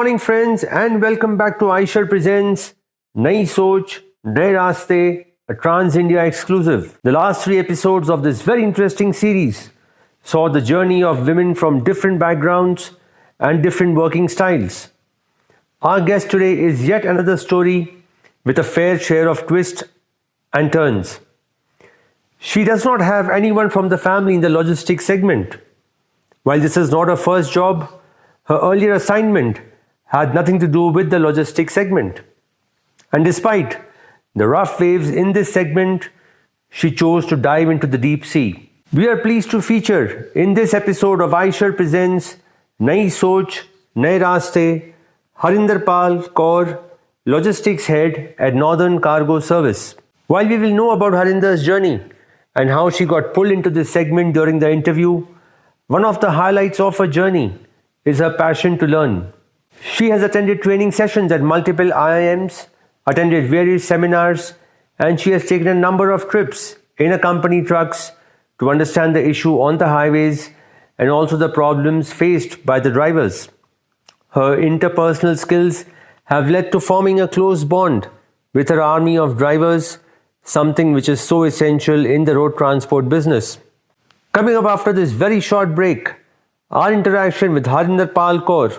morning, friends, and welcome back to Aisha Presents Nai Soch, Naye Raaste, a Trans India exclusive. The last 3 episodes of this very interesting series saw the journey of women from different backgrounds and different working styles. Our guest today is yet another story with a fair share of twists and turns. She does not have anyone from the family in the logistics segment. While this is not her first job, her earlier assignment had nothing to do with the logistics segment. And despite the rough waves in this segment, she chose to dive into the deep sea. We are pleased to feature in this episode of Aisha Presents Nai Soch, Naye Raaste, Harinder Pal Kaur, Logistics Head at Northern Cargo Service. While we will know about Harinder's journey and how she got pulled into this segment during the interview, one of the highlights of her journey is her passion to learn. She has attended training sessions at multiple IIMs, attended various seminars, and she has taken a number of trips in a company trucks to understand the issue on the highways and also the problems faced by the drivers. Her interpersonal skills have led to forming a close bond with her army of drivers, something which is so essential in the road transport business. Coming up after this very short break, our interaction with Harinder Pal Kaur.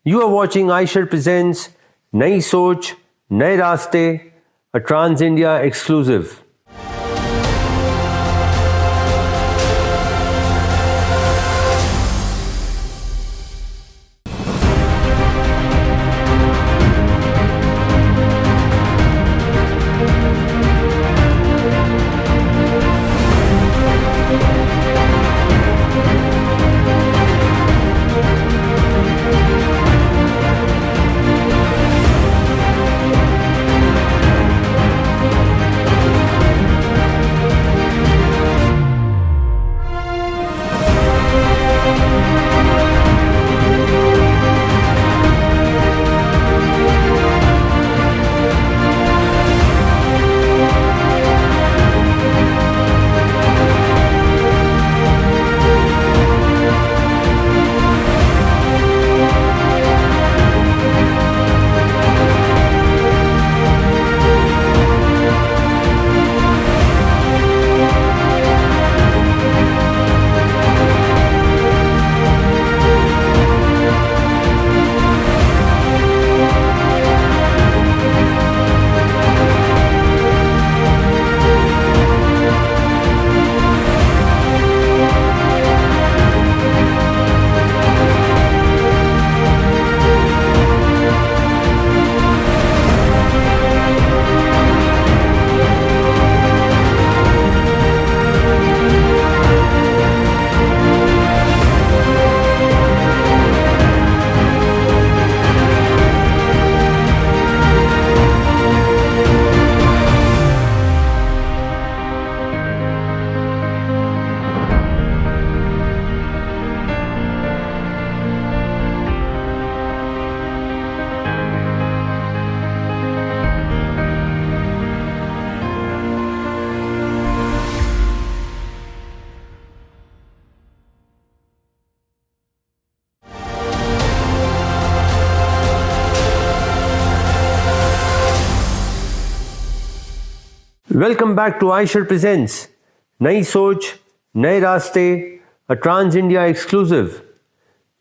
You are watching Aisha Presents Nai Soch, Naye Raaste, a Trans India exclusive. Welcome back to Aisha Presents Nai Soch, Naye Raaste, a Trans India exclusive.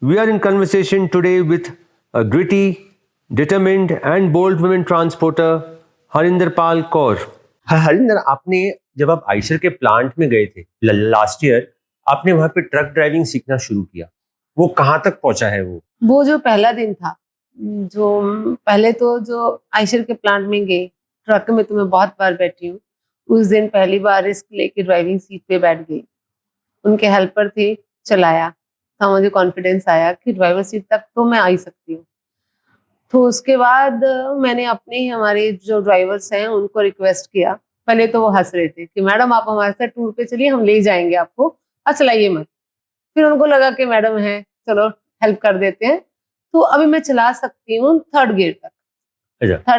We are in conversation today with a gritty, determined and bold women transporter, Harinder Pal Kaur. Harinder, आपने जब आप आइशर के plant में गए थे last year, आपने वहां पे ट्रक ड्राइविंग सीखना शुरू किया. वो कहाँ तक पहुंचा है? वो जो पहला दिन था, जो पहले तो जो आइशर के प्लांट में गए, ट्रक में तो मैं बहुत बार बैठी हूँ. उस दिन पहली बार रिस्क लेके ड्राइविंग सीट पे बैठ गई. उनके हेल्पर थे, चलाया, तो मुझे कॉन्फिडेंस आया कि ड्राइवर सीट तक तो मैं आ ही सकती हूँ. तो उसके बाद मैंने अपने ही हमारे जो ड्राइवर्स हैं उनको रिक्वेस्ट किया. पहले तो वो हंस रहे थे कि मैडम आप हमारे साथ टूर पे चलिए, हम ले जाएंगे आपको, आप चलाइए मत. फिर उनको लगा कि मैडम है, चलो हेल्प कर देते हैं. तो अभी मैं चला सकती हूँ थर्ड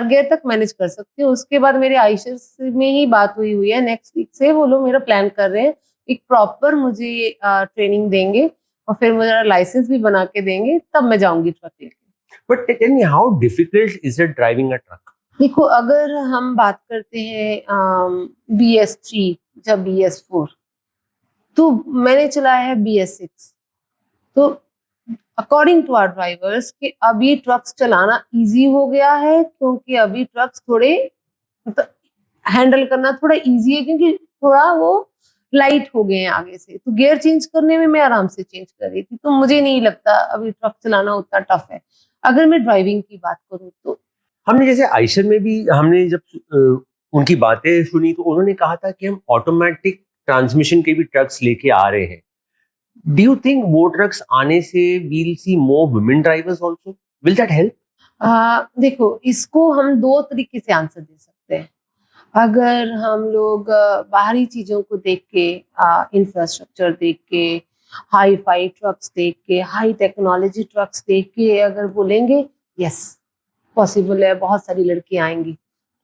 गियर तक मैनेज कर सकती हूँ. उसके बाद मेरे आइशर में ही बात हुई है. नेक्स्ट वीक से वो लोग मेरा प्लान कर रहे हैं, एक प्रॉपर मुझे ट्रेनिंग देंगे और फिर मेरा लाइसेंस भी बना के देंगे, तब मैं जाऊंगी ट्रक लेके. But tell me, how difficult is it driving a truck? देखो, अगर हम बात करते हैं BS3 या BS4, तो मैंने चलाया है BS6। तो अकॉर्डिंग टू आवर ड्राइवर्स कि अभी ट्रक्स चलाना इजी हो गया है, क्योंकि अभी ट्रक्स थोड़े हैंडल करना थोड़ा इजी है, क्योंकि थोड़ा वो लाइट हो गए हैं आगे से। तो गियर चेंज करने में मैं आराम से चेंज कर रही थी, तो मुझे नहीं लगता अभी ट्रक चलाना उतना टफ है। अगर मैं ड्राइविंग की बात करूँ तो हमने जैसे आयशर में भी हमने जब उनकी बातें सुनी तो उन्होंने कहा था कि हम ऑटोमेटिक ट्रांसमिशन के भी ट्रक्स लेके आ रहे हैं। डू यू थिंक वो ट्रक्स आने से we'll see more women drivers also? Will that help? देखो, इसको हम दो तरीके से आंसर दे सकते हैं। अगर हम लोग बाहरी चीजों को देख के, इंफ्रास्ट्रक्चर देख के, हाई फाई ट्रक्स देख के, हाई टेक्नोलॉजी ट्रक्स देख के अगर बोलेंगे, यस पॉसिबल है, बहुत सारी लड़कियां आएंगी।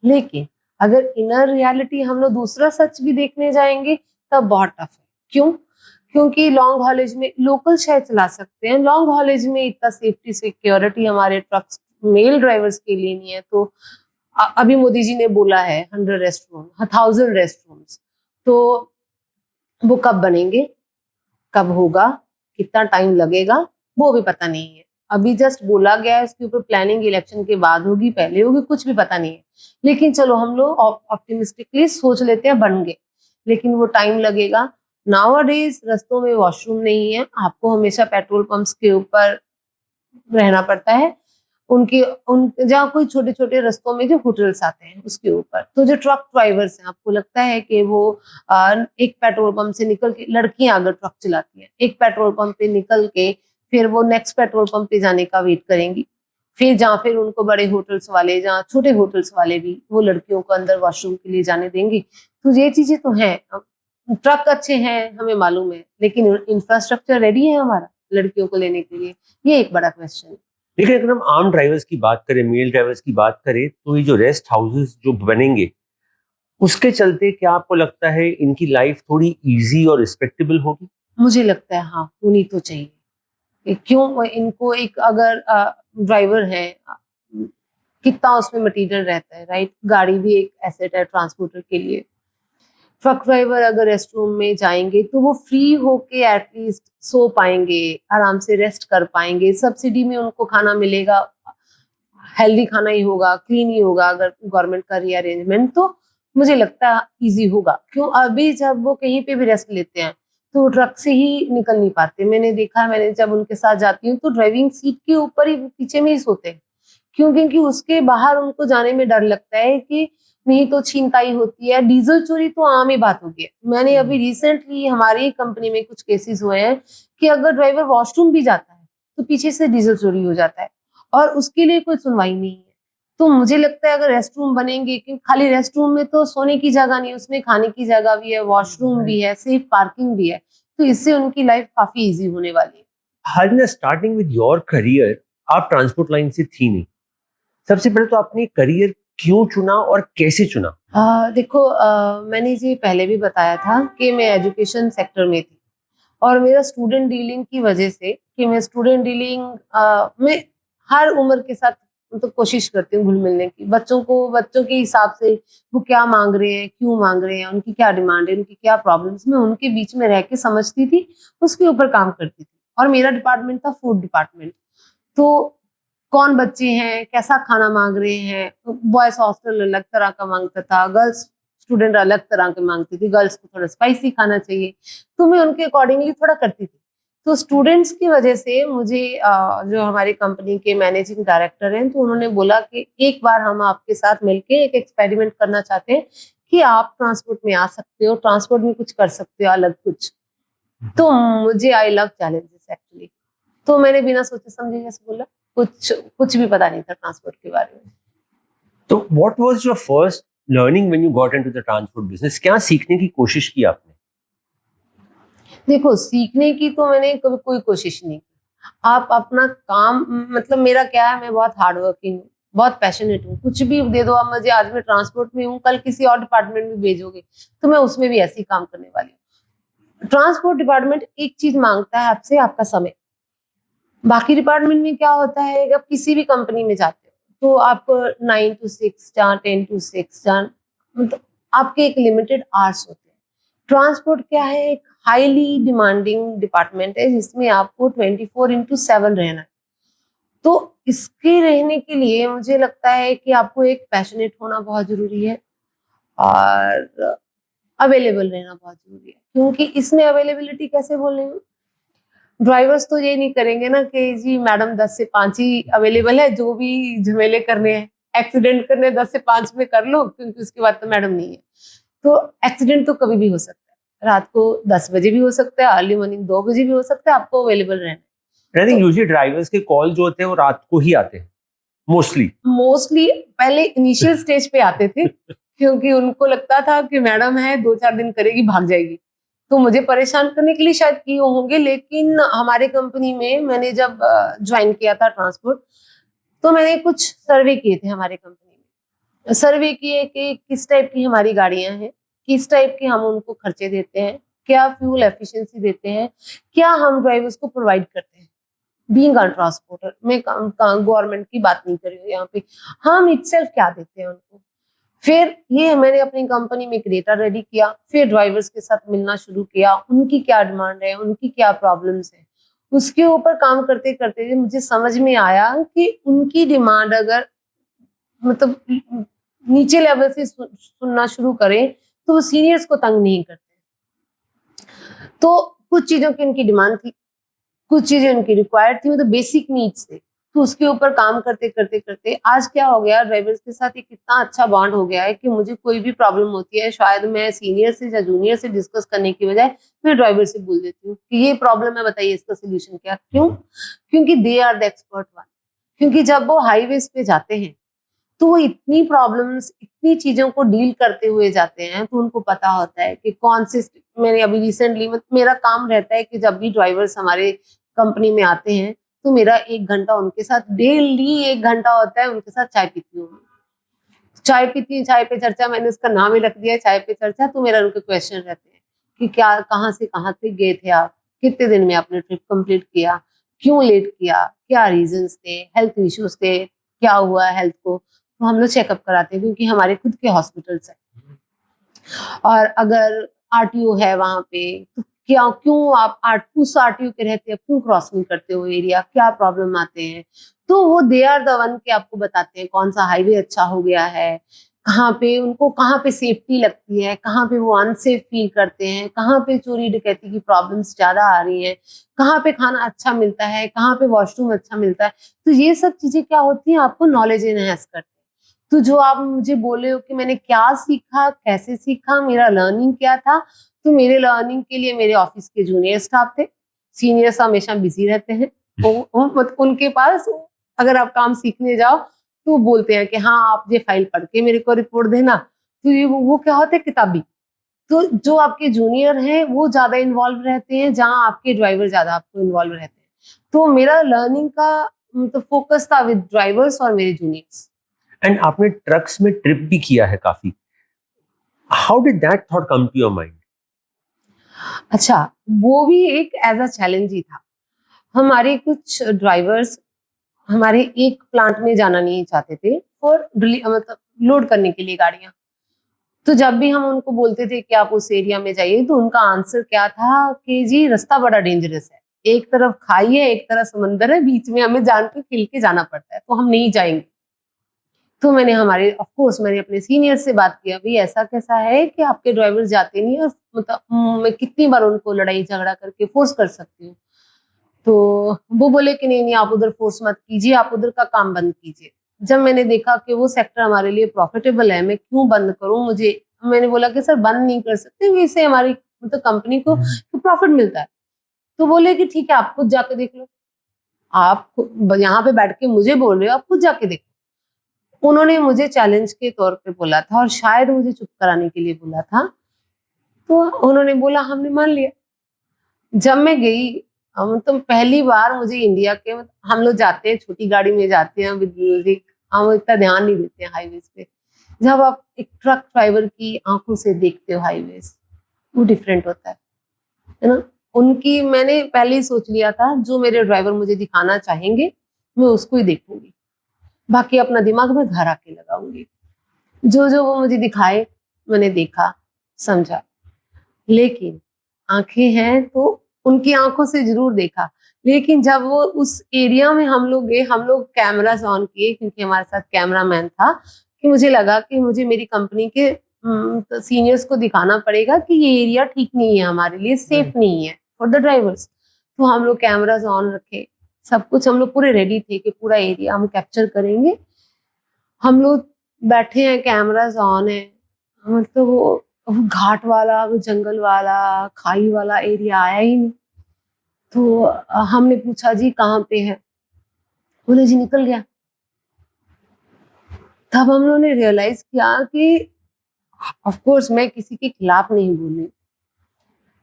लेकिन अगर इनर रियलिटी हम लोग दूसरा सच भी देखने जाएंगे, तब बहुत टफ है। क्यों? क्योंकि लॉन्ग हॉलेज में लोकल शायद चला सकते हैं, लॉन्ग हॉलेज में इतना सेफ्टी सिक्योरिटी हमारे ट्रक्स मेल ड्राइवर्स के लिए नहीं है। तो अभी मोदी जी ने बोला है 100 रेस्ट रूम, 1000 रेस्ट रूम्स, तो वो कब बनेंगे, कब होगा, कितना टाइम लगेगा, वो भी पता नहीं है। अभी जस्ट बोला गया है, इसके ऊपर प्लानिंग इलेक्शन के बाद होगी, पहले होगी, कुछ भी पता नहीं है। लेकिन चलो हम लोग ऑप्टिमिस्टिकली सोच लेते हैं बन गए, लेकिन वो टाइम लगेगा। नाउअडेज रस्तों में वॉशरूम नहीं है, आपको हमेशा पेट्रोल पंप्स के ऊपर रहना पड़ता है। जहाँ कोई छोटे छोटे रस्तों में जो होटल्स आते हैं उसके ऊपर। तो जो ट्रक ड्राइवर्स हैं, आपको लगता है कि वो एक पेट्रोल पंप से निकल के, लड़कियां अगर ट्रक चलाती हैं, एक पेट्रोल पंप पे निकल के फिर वो नेक्स्ट पेट्रोल पंप पे जाने का वेट करेंगी, फिर उनको बड़े होटल्स वाले, जहाँ छोटे होटल्स वाले भी वो लड़कियों को अंदर वॉशरूम के लिए जाने देंगे? तो ये चीजें तो हैं। ट्रक अच्छे हैं हमें मालूम है, लेकिन इंफ्रास्ट्रक्चर रेडी है हमारा लड़कियों को लेने के लिए? ये एक बड़ा क्वेश्चन है। लेकिन अगर हम आम ड्राइवर्स की बात करें, मेल ड्राइवर्स की बात करें, तो ये जो रेस्ट हाउसेस जो बनेंगे, उसके चलते क्या आपको लगता है इनकी लाइफ थोड़ी इजी और रिस्पेक्टेबल होगी? मुझे लगता है हाँ, होनी तो चाहिए। क्यों? इनको एक अगर ड्राइवर है, कितना उसमें मटेरियल रहता है, राइट? गाड़ी भी एक एसेट है ट्रांसपोर्टर के लिए। ट्रक ड्राइवर अगर रेस्ट रूम में जाएंगे तो वो फ्री होके एटलीस्ट सो पाएंगे, आराम से रेस्ट कर पाएंगे। सब्सिडी में उनको खाना मिलेगा, हेल्दी खाना ही होगा, क्लीन ही होगा। अगर गवर्नमेंट का रीअरेंजमेंट, तो मुझे लगता है इजी होगा। क्यों? अभी जब वो कहीं पे भी रेस्ट लेते हैं तो वो ट्रक से ही निकल नहीं पाते। मैंने देखा है, मैंने जब उनके साथ जाती हूँ तो ड्राइविंग सीट के ऊपर ही, पीछे में ही सोते हैं। क्यों? क्योंकि उसके बाहर उनको जाने में डर लगता है कि नहीं तो छीनताई होती है। डीजल चोरी तो आम ही बात हो गई है। मैंने अभी रिसेंटली हमारी कंपनी में कुछ केसेस हुए हैं कि अगर ड्राइवर वॉशरूम भी जाता है तो पीछे से डीजल चोरी हो जाता है, और उसके लिए कोई सुनवाई नहीं है। तो मुझे लगता है अगर रेस्ट रूम बनेंगे, क्योंकि खाली रेस्ट रूम में तो सोने की जगह नहीं, उसमें खाने की जगह भी है, वॉशरूम भी है, सेफ पार्किंग भी है, तो इससे उनकी लाइफ काफी इजी होने वाली है। हर स्टार्टिंग विद योर करियर, आप ट्रांसपोर्ट लाइन से थी नहीं। सबसे पहले तो आपने करियर क्यों चुना और कैसे चुना? देखो, मैंने ये पहले भी बताया था कि मैं एजुकेशन सेक्टर में थी, और मेरा स्टूडेंट डीलिंग की वजह से, कि मैं स्टूडेंट डीलिंग में हर उम्र के साथ तो कोशिश करती हूँ घुल मिलने की। बच्चों के हिसाब से वो क्या मांग रहे हैं, क्यों मांग रहे हैं, उनकी क्या डिमांड है, उनकी क्या प्रॉब्लम्स, मैं उनके बीच में रह के समझती थी, उसके ऊपर काम करती थी। और मेरा डिपार्टमेंट था फूड डिपार्टमेंट। तो कौन बच्चे हैं, कैसा खाना मांग रहे हैं, बॉयज हॉस्टल अलग तरह का मांगता था, गर्ल्स स्टूडेंट अलग तरह के मांगती थी, गर्ल्स को थोड़ा स्पाइसी खाना चाहिए, तो मैं उनके अकॉर्डिंगली थोड़ा करती थी। तो स्टूडेंट्स की वजह से मुझे जो हमारी कंपनी के मैनेजिंग डायरेक्टर हैं, तो उन्होंने बोला कि एक बार हम आपके साथ मिलके एक एक्सपेरिमेंट करना चाहते हैं कि आप ट्रांसपोर्ट में आ सकते हो, ट्रांसपोर्ट में कुछ कर सकते हो अलग कुछ। तो मुझे आई लव चैलेंजेस एक्चुअली। तो मैंने बिना सोचे समझे जैसे बोला, कुछ भी पता नहीं था ट्रांसपोर्ट के बारे में। तो what was your first learning when you got into the transport business? क्या सीखने की कोशिश की आपने? देखो, सीखने की तो मैंने कभी कोई कोशिश नहीं की। आप अपना काम, मतलब मेरा क्या है, मैं बहुत हार्ड वर्किंग हूँ, बहुत पैशनेट हूँ। कुछ भी दे दो आप मुझे, आज मैं ट्रांसपोर्ट में हूँ, कल किसी और डिपार्टमेंट में भेजोगे तो मैं उसमें भी ऐसे ही काम करने वाली हूँ। ट्रांसपोर्ट डिपार्टमेंट एक चीज मांगता है आपसे, आपका समय। बाकी डिपार्टमेंट में क्या होता है कि आप किसी भी कंपनी में जाते हो तो आपको 9 to 6 या 10 to 6 या मतलब आपके एक लिमिटेड आवर्स होते हैं। ट्रांसपोर्ट क्या है, एक हाईली डिमांडिंग डिपार्टमेंट है जिसमें आपको 24/7 रहना है। तो इसके रहने के लिए मुझे लगता है कि आपको एक पैशनेट होना बहुत जरूरी है और अवेलेबल रहना बहुत जरूरी है। क्योंकि इसमें अवेलेबिलिटी कैसे बोल रही हूँ, ड्राइवर्स तो ये नहीं करेंगे ना कि जी मैडम 10 से 5 ही अवेलेबल है, जो भी झमेले करने हैं, एक्सीडेंट करने 10 से 5 में कर लो क्योंकि उसके बाद तो मैडम नहीं है। तो एक्सीडेंट तो कभी भी हो सकता है, रात को 10 बजे भी हो सकता है, अर्ली मॉर्निंग 2 बजे भी हो सकता है, आपको अवेलेबल रहना है। आई थिंक तो यूजुअली ड्राइवर्स के कॉल जो होते हैं वो रात को ही आते हैं मोस्टली पहले इनिशियल स्टेज पे आते थे क्योंकि उनको लगता था कि मैडम है 2-4 दिन करेगी भाग जाएगी, तो मुझे परेशान करने के लिए शायद किए होंगे। लेकिन हमारे कंपनी में मैंने जब ज्वाइन किया था ट्रांसपोर्ट, तो मैंने कुछ सर्वे किए थे हमारे कंपनी में। सर्वे किए कि किस टाइप की हमारी गाड़ियां हैं, किस टाइप के हम उनको खर्चे देते हैं, क्या फ्यूल एफिशिएंसी देते हैं, क्या हम ड्राइवर्स को प्रोवाइड करते हैं। बीइंग अ ट्रांसपोर्टर, मैं गवर्नमेंट की बात नहीं कर रही हूँ यहाँ पे, हम इटसेल्फ क्या देते हैं उनको। फिर ये मैंने अपनी कंपनी में एक डेटा रेडी किया, फिर ड्राइवर्स के साथ मिलना शुरू किया, उनकी क्या डिमांड है, उनकी क्या प्रॉब्लम्स है। उसके ऊपर काम करते करते मुझे समझ में आया कि उनकी डिमांड अगर मतलब नीचे लेवल से सुनना शुरू करें तो वो सीनियर्स को तंग नहीं करते। तो कुछ चीजों की उनकी डिमांड थी, कुछ चीजें उनकी रिक्वायर्ड थी, मतलब बेसिक नीड्स थे। तो उसके ऊपर काम करते करते करते आज क्या हो गया, ड्राइवर्स के साथ एक इतना अच्छा बॉन्ड हो गया है कि मुझे कोई भी प्रॉब्लम होती है, शायद मैं सीनियर से या जूनियर से डिस्कस करने की बजाय मैं ड्राइवर से बोल देती हूँ कि ये प्रॉब्लम है, बताइए इसका सोल्यूशन क्या। क्यों? क्योंकि they are the expert one. क्योंकि जब वो हाईवेज पे जाते हैं तो वो इतनी प्रॉब्लम्स, इतनी चीजों को डील करते हुए जाते हैं, तो उनको पता होता है कि कौन से। मैंने अभी रिसेंटली मेरा काम रहता है कि जब भी ड्राइवर्स हमारे कंपनी में आते हैं तो मेरा 1 घंटा उनके साथ, डेली 1 घंटा होता है उनके साथ चाय पीती हूँ। चाय पीती हूँ, चाय पे चर्चा, मैंने उसका नाम ही रख दिया है चाय पे चर्चा। तो मेरा उनके क्वेश्चन रहते हैं कि क्या, कहाँ से कहाँ तक गए थे आप, कितने दिन में आपने ट्रिप कंप्लीट किया, क्यों लेट किया, क्या रीजंस थे, हेल्थ इश्यूज थे, क्या हुआ हेल्थ को। तो हम लोग चेकअप कराते हैं क्योंकि हमारे खुद के हॉस्पिटल्स हैं। और अगर आरटीओ है वहां पे तो क्या, क्यों आप उस आरटीओ के रहते हैं, क्यों क्रॉस नहीं करते हो एरिया, क्या प्रॉब्लम आते हैं। तो वो दे आर द वन के आपको बताते हैं कौन सा हाईवे अच्छा हो गया है, कहाँ पे उनको, कहाँ पे सेफ्टी लगती है, कहाँ पे वो अनसेफ फील करते हैं, कहाँ पे चोरी डकैती की प्रॉब्लम्स ज्यादा आ रही हैं, कहाँ पे खाना अच्छा मिलता है, कहाँ पे वॉशरूम अच्छा मिलता है। तो ये सब चीजें क्या होती हैं, आपको नॉलेज एनहेंस करती है। तो जो आप मुझे बोले हो कि मैंने क्या सीखा, कैसे सीखा, मेरा लर्निंग क्या था, तो मेरे लर्निंग के लिए मेरे ऑफिस के जूनियर स्टाफ थे। सीनियर्स हमेशा बिजी रहते हैं, उनके पास अगर आप काम सीखने जाओ तो वो बोलते हैं कि हाँ आप ये फाइल पढ़ के मेरे को रिपोर्ट देना। तो ये वो क्या होते हैं, किताबी। तो जो आपके जूनियर हैं वो ज्यादा इन्वॉल्व रहते हैं, जहाँ आपके ड्राइवर ज्यादा आपको इन्वॉल्व रहते हैं। तो मेरा लर्निंग का मतलब फोकस था विद ड्राइवर्स और मेरे जूनियर्स। एंड आपने ट्रक्स में ट्रिप भी किया है काफी, how did that thought come to your mind? अच्छा, वो भी एक एज अ चैलेंज ही था। हमारे कुछ ड्राइवर्स हमारे एक प्लांट में जाना नहीं चाहते थे फॉर मतलब लोड करने के लिए गाड़ियां। तो जब भी हम उनको बोलते थे कि आप उस एरिया में जाइए, तो उनका आंसर क्या था कि जी रास्ता बड़ा डेंजरस है, एक तरफ खाई है, एक तरफ समंदर है, बीच में हमें जान के खिल के जाना पड़ता है, तो हम नहीं जाएंगे। तो मैंने अपने सीनियर से बात किया, भाई ऐसा कैसा है कि आपके ड्राइवर जाते नहीं, और मतलब मैं कितनी बार उनको लड़ाई झगड़ा करके फोर्स कर सकती हूँ। तो वो बोले कि नहीं नहीं, आप उधर फोर्स मत कीजिए, आप उधर का काम बंद कीजिए। जब मैंने देखा कि वो सेक्टर हमारे लिए प्रॉफिटेबल है, मैं क्यों बंद करूं, मैंने बोला कि सर बंद नहीं कर सकते, वैसे हमारी मतलब कंपनी को प्रॉफिट मिलता है। तो बोले कि ठीक है, आप खुद जाके देख लो, आप यहाँ पे बैठ के मुझे बोल रहे हो, आप खुद जाके देखो। उन्होंने मुझे चैलेंज के तौर पे बोला था और शायद मुझे चुप कराने के लिए बोला था। तो उन्होंने बोला, हमने मान लिया। जब मैं गई, मतलब पहली बार मुझे इंडिया के, हम लोग जाते हैं छोटी गाड़ी में जाते हैं विद म्यूजिक, हम इतना ध्यान नहीं देते हैं हाईवेज पे। जब आप एक ट्रक ड्राइवर की आंखों से देखते हो हाईवेज, वो डिफरेंट होता है ना। उनकी मैंने पहले ही सोच लिया था, जो मेरे ड्राइवर मुझे दिखाना चाहेंगे मैं उसको ही देखूंगी, बाकी अपना दिमाग मैं घर आके लगाऊंगी। जो जो वो मुझे दिखाए मैंने देखा, समझा। लेकिन आंखें हैं तो उनकी आंखों से जरूर देखा। लेकिन जब वो उस एरिया में हम लोग गए, हम लोग कैमरास ऑन किए क्योंकि हमारे साथ कैमरामैन था, कि मुझे लगा कि मुझे मेरी कंपनी के सीनियर्स को दिखाना पड़ेगा कि ये एरिया ठीक नहीं है, हमारे लिए सेफ नहीं है फॉर द ड्राइवर्स। तो हम लोग कैमरास ऑन रखे, सब कुछ हम लोग पूरे रेडी थे कि पूरा एरिया हम कैप्चर करेंगे। हम लोग बैठे हैं, कैमरास ऑन है, मतलब वो घाट वाला, वो जंगल वाला, खाई वाला एरिया आया ही नहीं। तो हमने पूछा जी कहाँ पे है, बोले जी निकल गया। तब हम लोगों ने रियलाइज किया कि ऑफ कोर्स मैं किसी के खिलाफ नहीं बोली,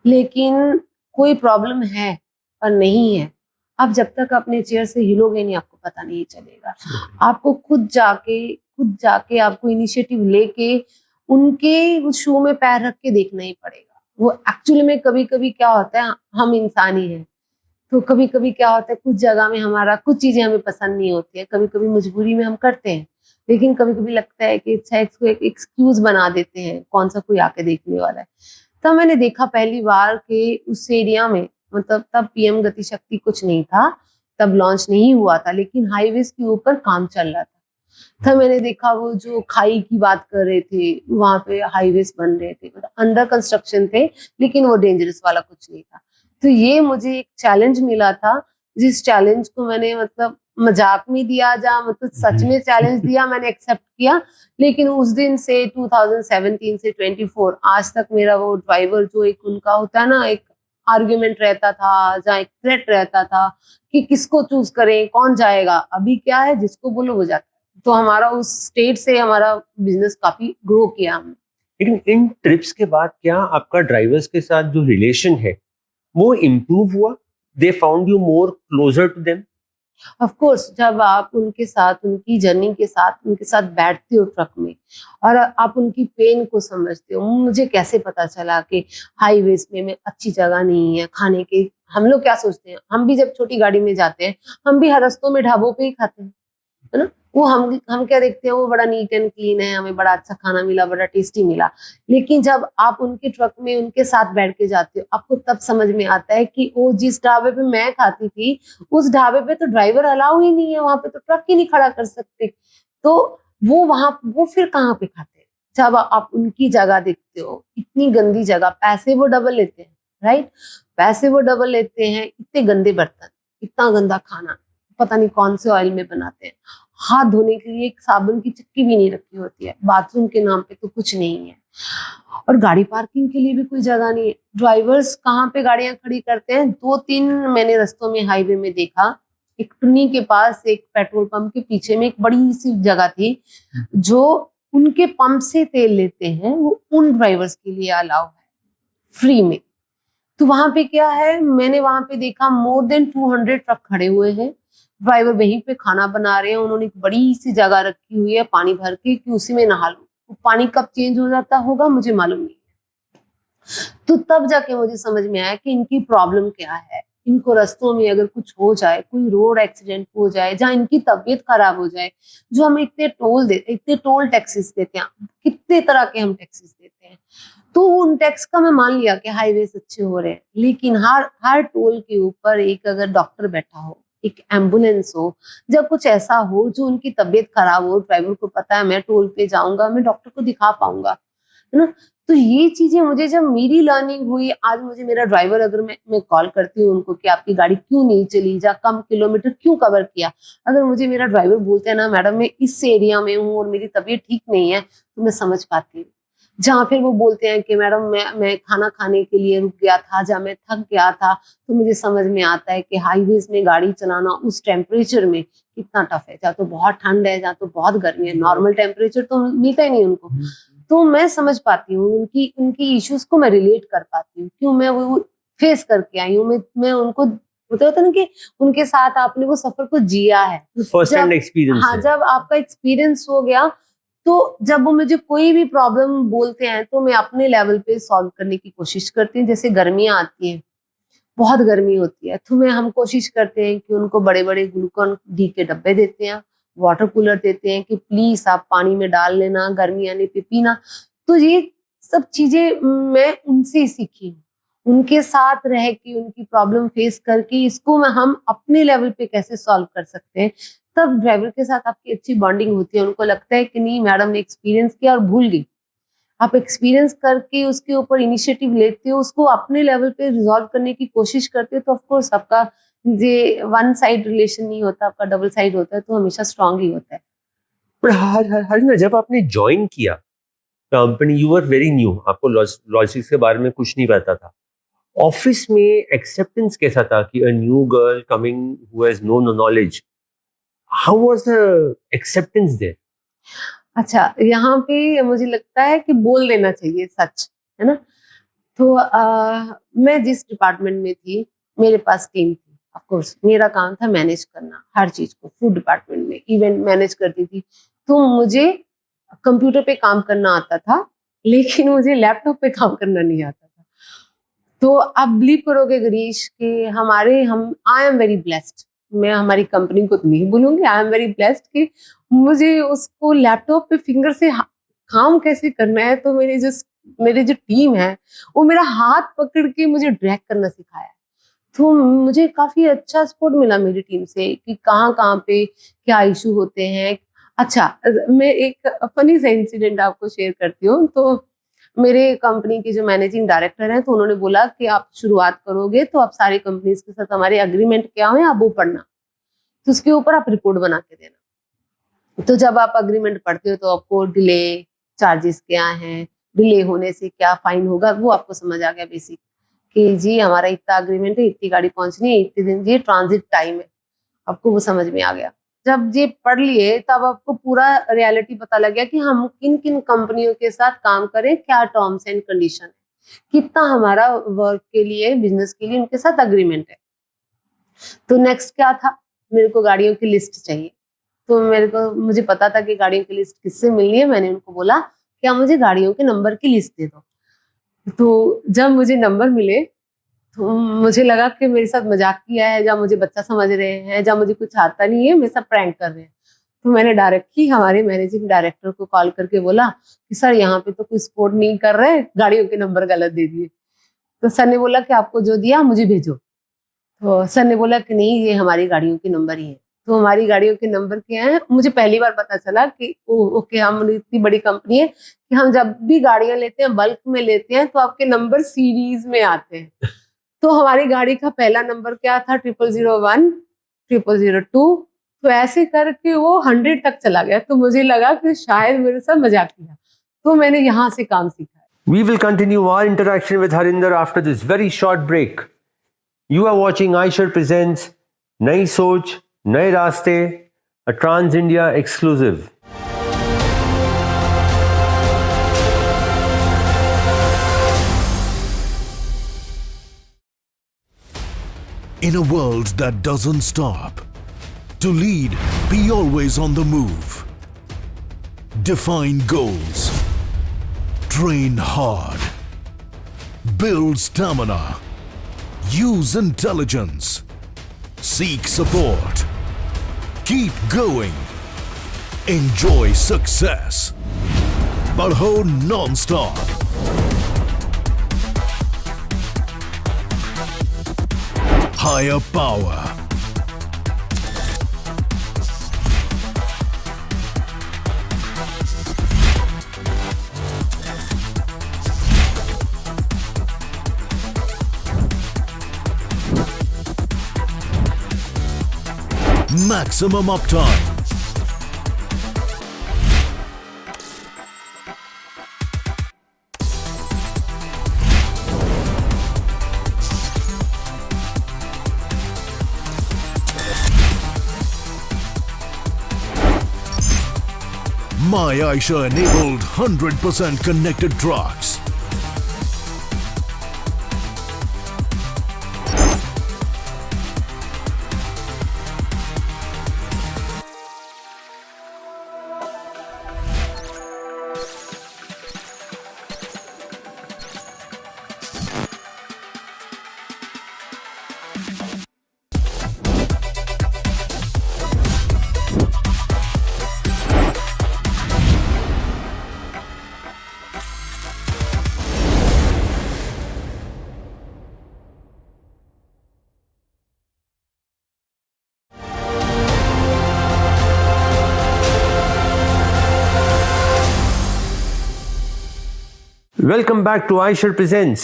लेकिन कोई प्रॉब्लम है और नहीं है, आप जब तक अपने चेयर से हिलोगे नहीं आपको पता नहीं चलेगा। आपको खुद जाके आपको इनिशिएटिव लेके उनके उस शू में पैर रख के देखना ही पड़ेगा। वो एक्चुअली में कभी कभी क्या होता है, हम इंसान ही हैं, तो कभी कभी क्या होता है कुछ जगह में हमारा कुछ चीजें हमें पसंद नहीं होती है, कभी कभी मजबूरी में हम करते हैं, लेकिन कभी कभी लगता है कि अच्छा इसको एक एक्सक्यूज बना देते हैं, कौन सा कोई आके देखने वाला है। तब मैंने देखा पहली बार कि उस एरिया में, मतलब तब पीएम गति शक्ति कुछ नहीं था, तब लॉन्च नहीं हुआ था, लेकिन हाईवेज के ऊपर काम चल रहा था। तब मैंने देखा वो जो खाई की बात कर रहे थे, वहां पे हाईवेज बन रहे थे, मतलब अंडर कंस्ट्रक्शन थे, लेकिन वो डेंजरस वाला कुछ नहीं था। तो ये मुझे एक चैलेंज मिला था, जिस चैलेंज को मैंने मतलब मजाक में दिया जा, मतलब सच में चैलेंज दिया, मैंने एक्सेप्ट किया। लेकिन उस दिन से 2017 से 24 आज तक मेरा वो ड्राइवर जो एक उनका होता है ना, एक आर्ग्यूमेंट रहता था, जहाँ एक थ्रेट रहता था कि किसको चूज करें, कौन जाएगा, अभी क्या है जिसको बोलो वो जाता है। तो हमारा उस स्टेट से हमारा बिजनेस काफी ग्रो किया हमने। लेकिन इन ट्रिप्स के बाद क्या आपका ड्राइवर्स के साथ जो रिलेशन है वो इम्प्रूव हुआ? They found you more closer to them? Of course, जब आप उनके साथ, उनकी जर्नी के साथ, उनके साथ बैठते हो ट्रक में और आप उनकी पेन को समझते हो। मुझे कैसे पता चला कि हाईवेज में अच्छी जगह नहीं है खाने के। हम लोग क्या सोचते हैं, हम भी जब छोटी गाड़ी में जाते हैं, हम भी हर रस्तों में ढाबों पे ही खाते हैं, है ना। वो हम क्या देखते हैं, वो बड़ा नीट एंड क्लीन है, हमें बड़ा अच्छा खाना मिला, बड़ा टेस्टी मिला। लेकिन जब आप उनके ट्रक में उनके साथ बैठ के जाते हो, आपको तब समझ में आता है कि वो जिस ढाबे पे मैं खाती थी, उस ढाबे पे तो ड्राइवर अलाउ ही नहीं है, वहां पे तो ट्रक ही नहीं खड़ा कर सकते। तो वो फिर कहाँ पे खाते हैं? जब आप उनकी जगह देखते हो, इतनी गंदी जगह, पैसे वो डबल लेते हैं, राइट, पैसे वो डबल लेते हैं, इतने गंदे बर्तन, इतना गंदा खाना, पता नहीं कौन से ऑयल में बनाते हैं, हाथ धोने के लिए एक साबुन की चक्की भी नहीं रखी होती है, बाथरूम के नाम पे तो कुछ नहीं है, और गाड़ी पार्किंग के लिए भी कोई जगह नहीं है। ड्राइवर्स कहाँ पे गाड़ियां खड़ी करते हैं, 2-3 मैंने रस्तों में हाईवे में देखा। एक टुन्नी के पास, एक पेट्रोल पंप के पीछे में एक बड़ी सी जगह थी, जो उनके पंप से तेल लेते हैं, वो उन ड्राइवर्स के लिए अलाउ है फ्री में। तो वहां पे क्या है, मैंने वहां पे देखा मोर देन 200 ट्रक खड़े हुए हैं, ड्राइवर वहीं पे खाना बना रहे हैं, उन्होंने एक बड़ी सी जगह रखी हुई है पानी भर के कि उसी में नहा लो। वो पानी कब चेंज हो जाता होगा मुझे मालूम नहीं है। तो तब जाके मुझे समझ में आया कि इनकी प्रॉब्लम क्या है। इनको रस्तों में अगर कुछ हो जाए, कोई रोड एक्सीडेंट हो जाए, जहाँ इनकी तबीयत खराब हो जाए, जो हम इतने टोल टैक्सेस देते हैं, कितने तरह के हम टैक्सेस देते हैं, तो उन टैक्स का मैं मान लिया कि हाईवेज अच्छे हो रहे हैं, लेकिन हर टोल के ऊपर एक अगर डॉक्टर बैठा हो, एक एम्बुलेंस हो, जब कुछ ऐसा हो जो उनकी तबीयत खराब हो, ड्राइवर को पता है मैं टोल पे जाऊंगा, मैं डॉक्टर को दिखा पाऊंगा, है ना। तो ये चीजें मुझे जब मेरी लर्निंग हुई, आज मुझे मेरा ड्राइवर, अगर मैं कॉल करती हूँ उनको कि आपकी गाड़ी क्यों नहीं चली, जा कम किलोमीटर क्यों कवर किया, अगर मुझे मेरा ड्राइवर बोलते हैं ना मैडम मैं इस एरिया में हूँ और मेरी तबीयत ठीक नहीं है, तो मैं समझ पाती हूँ। जहाँ फिर वो बोलते हैं कि मैडम मैं खाना खाने के लिए रुक गया था, जहाँ मैं थक गया था, तो मुझे समझ में आता है कि हाईवेज में गाड़ी चलाना उस टेम्परेचर में कितना टफ है, जहाँ तो बहुत ठंड है, जहाँ तो बहुत गर्मी है, नॉर्मल टेम्परेचर तो मिलता ही नहीं उनको। तो मैं समझ पाती हूँ उनकी इश्यूज को, मैं रिलेट कर पाती हूँ, क्यों मैं वो फेस करके आई हूँ। मैं उनको होता है ना कि उनके साथ आपने वो सफर को जिया है, फर्स्ट हैंड एक्सपीरियंस हाँ, है। जब आपका एक्सपीरियंस हो गया, तो जब वो मुझे कोई भी प्रॉब्लम बोलते हैं तो मैं अपने लेवल पे सॉल्व करने की कोशिश करती हूँ। जैसे गर्मियां आती हैं बहुत गर्मी होती है, तो हम कोशिश करते हैं कि उनको बड़े बड़े ग्लूकॉन डी के डब्बे देते हैं, वाटर कूलर देते हैं कि प्लीज आप पानी में डाल लेना, गर्मी आने पे पीना। तो ये सब चीजें मैं उनसे ही सीखी हूँ, उनके साथ रह के उनकी प्रॉब्लम फेस करके इसको हम अपने लेवल पे कैसे सॉल्व कर सकते हैं। तब ड्राइवर के साथ आपकी अच्छी बॉन्डिंग होती है, उनको लगता है कि नहीं मैडम ने एक्सपीरियंस किया और भूल गई। आप एक्सपीरियंस करके उसके ऊपर इनिशिएटिव लेते हो, उसको अपने लेवल पे रिजॉल्व करने की कोशिश करते हो, तो ऑफ कोर्स आपका ये वन साइड रिलेशन नहीं होता, आपका डबल साइड होता है, तो हमेशा स्ट्रांग ही होता है। पर हर जब आपने ज्वाइन किया company, you were very new, आपको लॉजिस्टिक्स के बारे में कुछ नहीं पता था। ऑफिस में एक्सेप्टेंस कैसा था कि a new girl coming who has no knowledge, how was the acceptance there? अच्छा, यहाँ पे मुझे लगता है कि बोल देना चाहिए सच, है ना? तो मैं जिस डिपार्टमेंट में थी, मेरे पास टीम थी। ऑफ कोर्स मेरा काम था मैनेज करना हर चीज को, फूड डिपार्टमेंट में इवेंट मैनेज करती थी। तो मुझे कंप्यूटर पे काम करना आता था, लेकिन मुझे लैपटॉप पे काम करना नहीं आता था। तो आप बिलीव करोगे गिरीश कि हम आई एम वेरी ब्लेस्ड, मैं हमारी कंपनी को तो नहीं बोलूंगी, आई एम वेरी ब्लेस्ड कि मुझे उसको लैपटॉप पे फिंगर से काम कैसे करना है, तो मेरी जो टीम है वो मेरा हाथ पकड़ के मुझे ड्रैग करना सिखाया। तो मुझे काफी अच्छा सपोर्ट मिला मेरी टीम से कि कहाँ पे क्या इशू होते हैं। अच्छा, मैं एक फनी सा इंसिडेंट आपको शेयर करती हूँ। तो मेरे कंपनी के जो मैनेजिंग डायरेक्टर हैं, तो उन्होंने बोला कि आप शुरुआत करोगे तो आप सारी कंपनीज के साथ हमारे एग्रीमेंट क्या हुए आप वो पढ़ना, तो उसके ऊपर आप रिपोर्ट बना के देना। तो जब आप अग्रीमेंट पढ़ते हो तो आपको डिले चार्जेस क्या हैं, डिले होने से क्या फाइन होगा, वो आपको समझ आ गया बेसिक कि जी हमारा इतना अग्रीमेंट है, इतनी गाड़ी पहुंचनी है, इतने दिन ये ट्रांजिट टाइम है, आपको वो समझ में आ गया। जब ये पढ़ लिए तब आपको पूरा रियलिटी पता लग गया कि हम किन किन कंपनियों के साथ काम करें, क्या टर्म्स एंड कंडीशन है, कितना हमारा वर्क के लिए बिजनेस के लिए उनके साथ अग्रीमेंट है। तो नेक्स्ट क्या था, मेरे को गाड़ियों की लिस्ट चाहिए। तो मुझे पता था कि गाड़ियों की लिस्ट किससे मिलनी है। मैंने उनको बोला क्या मुझे गाड़ियों के नंबर की लिस्ट दे दो। तो जब मुझे नंबर मिले तो मुझे लगा कि मेरे साथ मजाक किया है, या मुझे बच्चा समझ रहे हैं, या मुझे कुछ आता नहीं है, मेरे साथ प्रैंक कर रहे हैं। तो मैंने डायरेक्ट ही हमारे मैनेजिंग डायरेक्टर को कॉल करके बोला कि सर यहाँ पे तो कोई सपोर्ट नहीं कर रहे, गाड़ियों के नंबर गलत दे दिए। तो सर ने बोला कि आपको जो दिया मुझे भेजो। तो सर ने बोला कि नहीं ये हमारी गाड़ियों के नंबर ही है। तो हमारी गाड़ियों के नंबर क्या है, मुझे पहली बार पता चला कि ओके हम इतनी बड़ी कंपनी है कि हम जब भी गाड़ियां लेते हैं बल्क में लेते हैं तो आपके नंबर सीरीज में आते हैं। तो हमारी गाड़ी का पहला नंबर क्या था, 0001, 0002। तो ऐसे करके वो 100 तक चला गया। तो मुझे लगा कि शायद मेरे साथ मजाक किया, तो मैंने यहाँ से काम सीखा। We will continue our interaction with Harinder after this very short break. You are watching iShare presents Nai Soch, Nai Raste, a Trans India exclusive. In a world that doesn't stop, to lead, be always on the move. Define goals. Train hard. Build stamina. Use intelligence. Seek support. Keep going. Enjoy success. Badho non-stop. Higher power. Maximum uptime. My Aisha enabled 100% connected trucks. Welcome back to Aishar Presents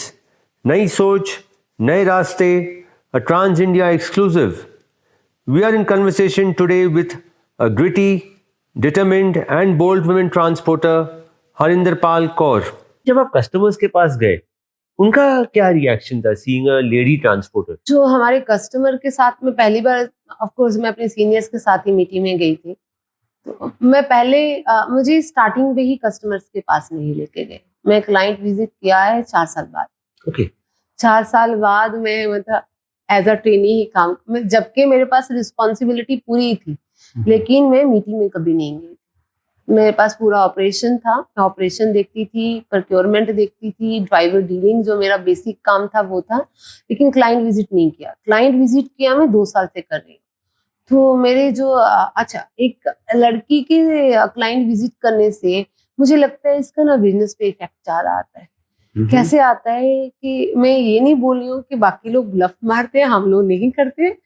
नई सोच नए रास्ते, a Trans India exclusive. We are in conversation today with a gritty, determined and bold women transporter Harinder Pal Kaur. जब आप customers के पास गए, उनका क्या रिएक्शन था सीइंग अ लेडी ट्रांसपोर्टर? जो हमारे कस्टमर के साथ में पहली बार ऑफ कोर्स मैं अपने सीनियर्स के साथ ही मीटिंग में गई थी, तो मैं पहले मुझे स्टार्टिंग में ही कस्टमर्स के पास नहीं लेके गए। मैं क्लाइंट विजिट किया है 4 साल बाद। ओके 4 साल बाद मैं मतलब एज अ ट्रेनी ही काम जबकि मेरे पास रिस्पॉन्सिबिलिटी पूरी थी, लेकिन मैं मीटिंग में कभी नहीं गई। मेरे पास पूरा ऑपरेशन था, मैं ऑपरेशन देखती थी, प्रोक्योरमेंट देखती थी, ड्राइवर डीलिंग जो मेरा बेसिक काम था वो था, लेकिन क्लाइंट विजिट नहीं किया। क्लाइंट विजिट किया मैं 2 साल से कर रही हूँ। तो मेरे जो अच्छा एक लड़की के क्लाइंट विजिट करने से मुझे लगता है इसका ना बिजनेस पे इफेक्ट ज्यादा आता है। कैसे आता है कि मैं ये नहीं बोल रही हूँ कि बाकी लोग ब्लफ मारते हैं, हम लोग नहीं करते।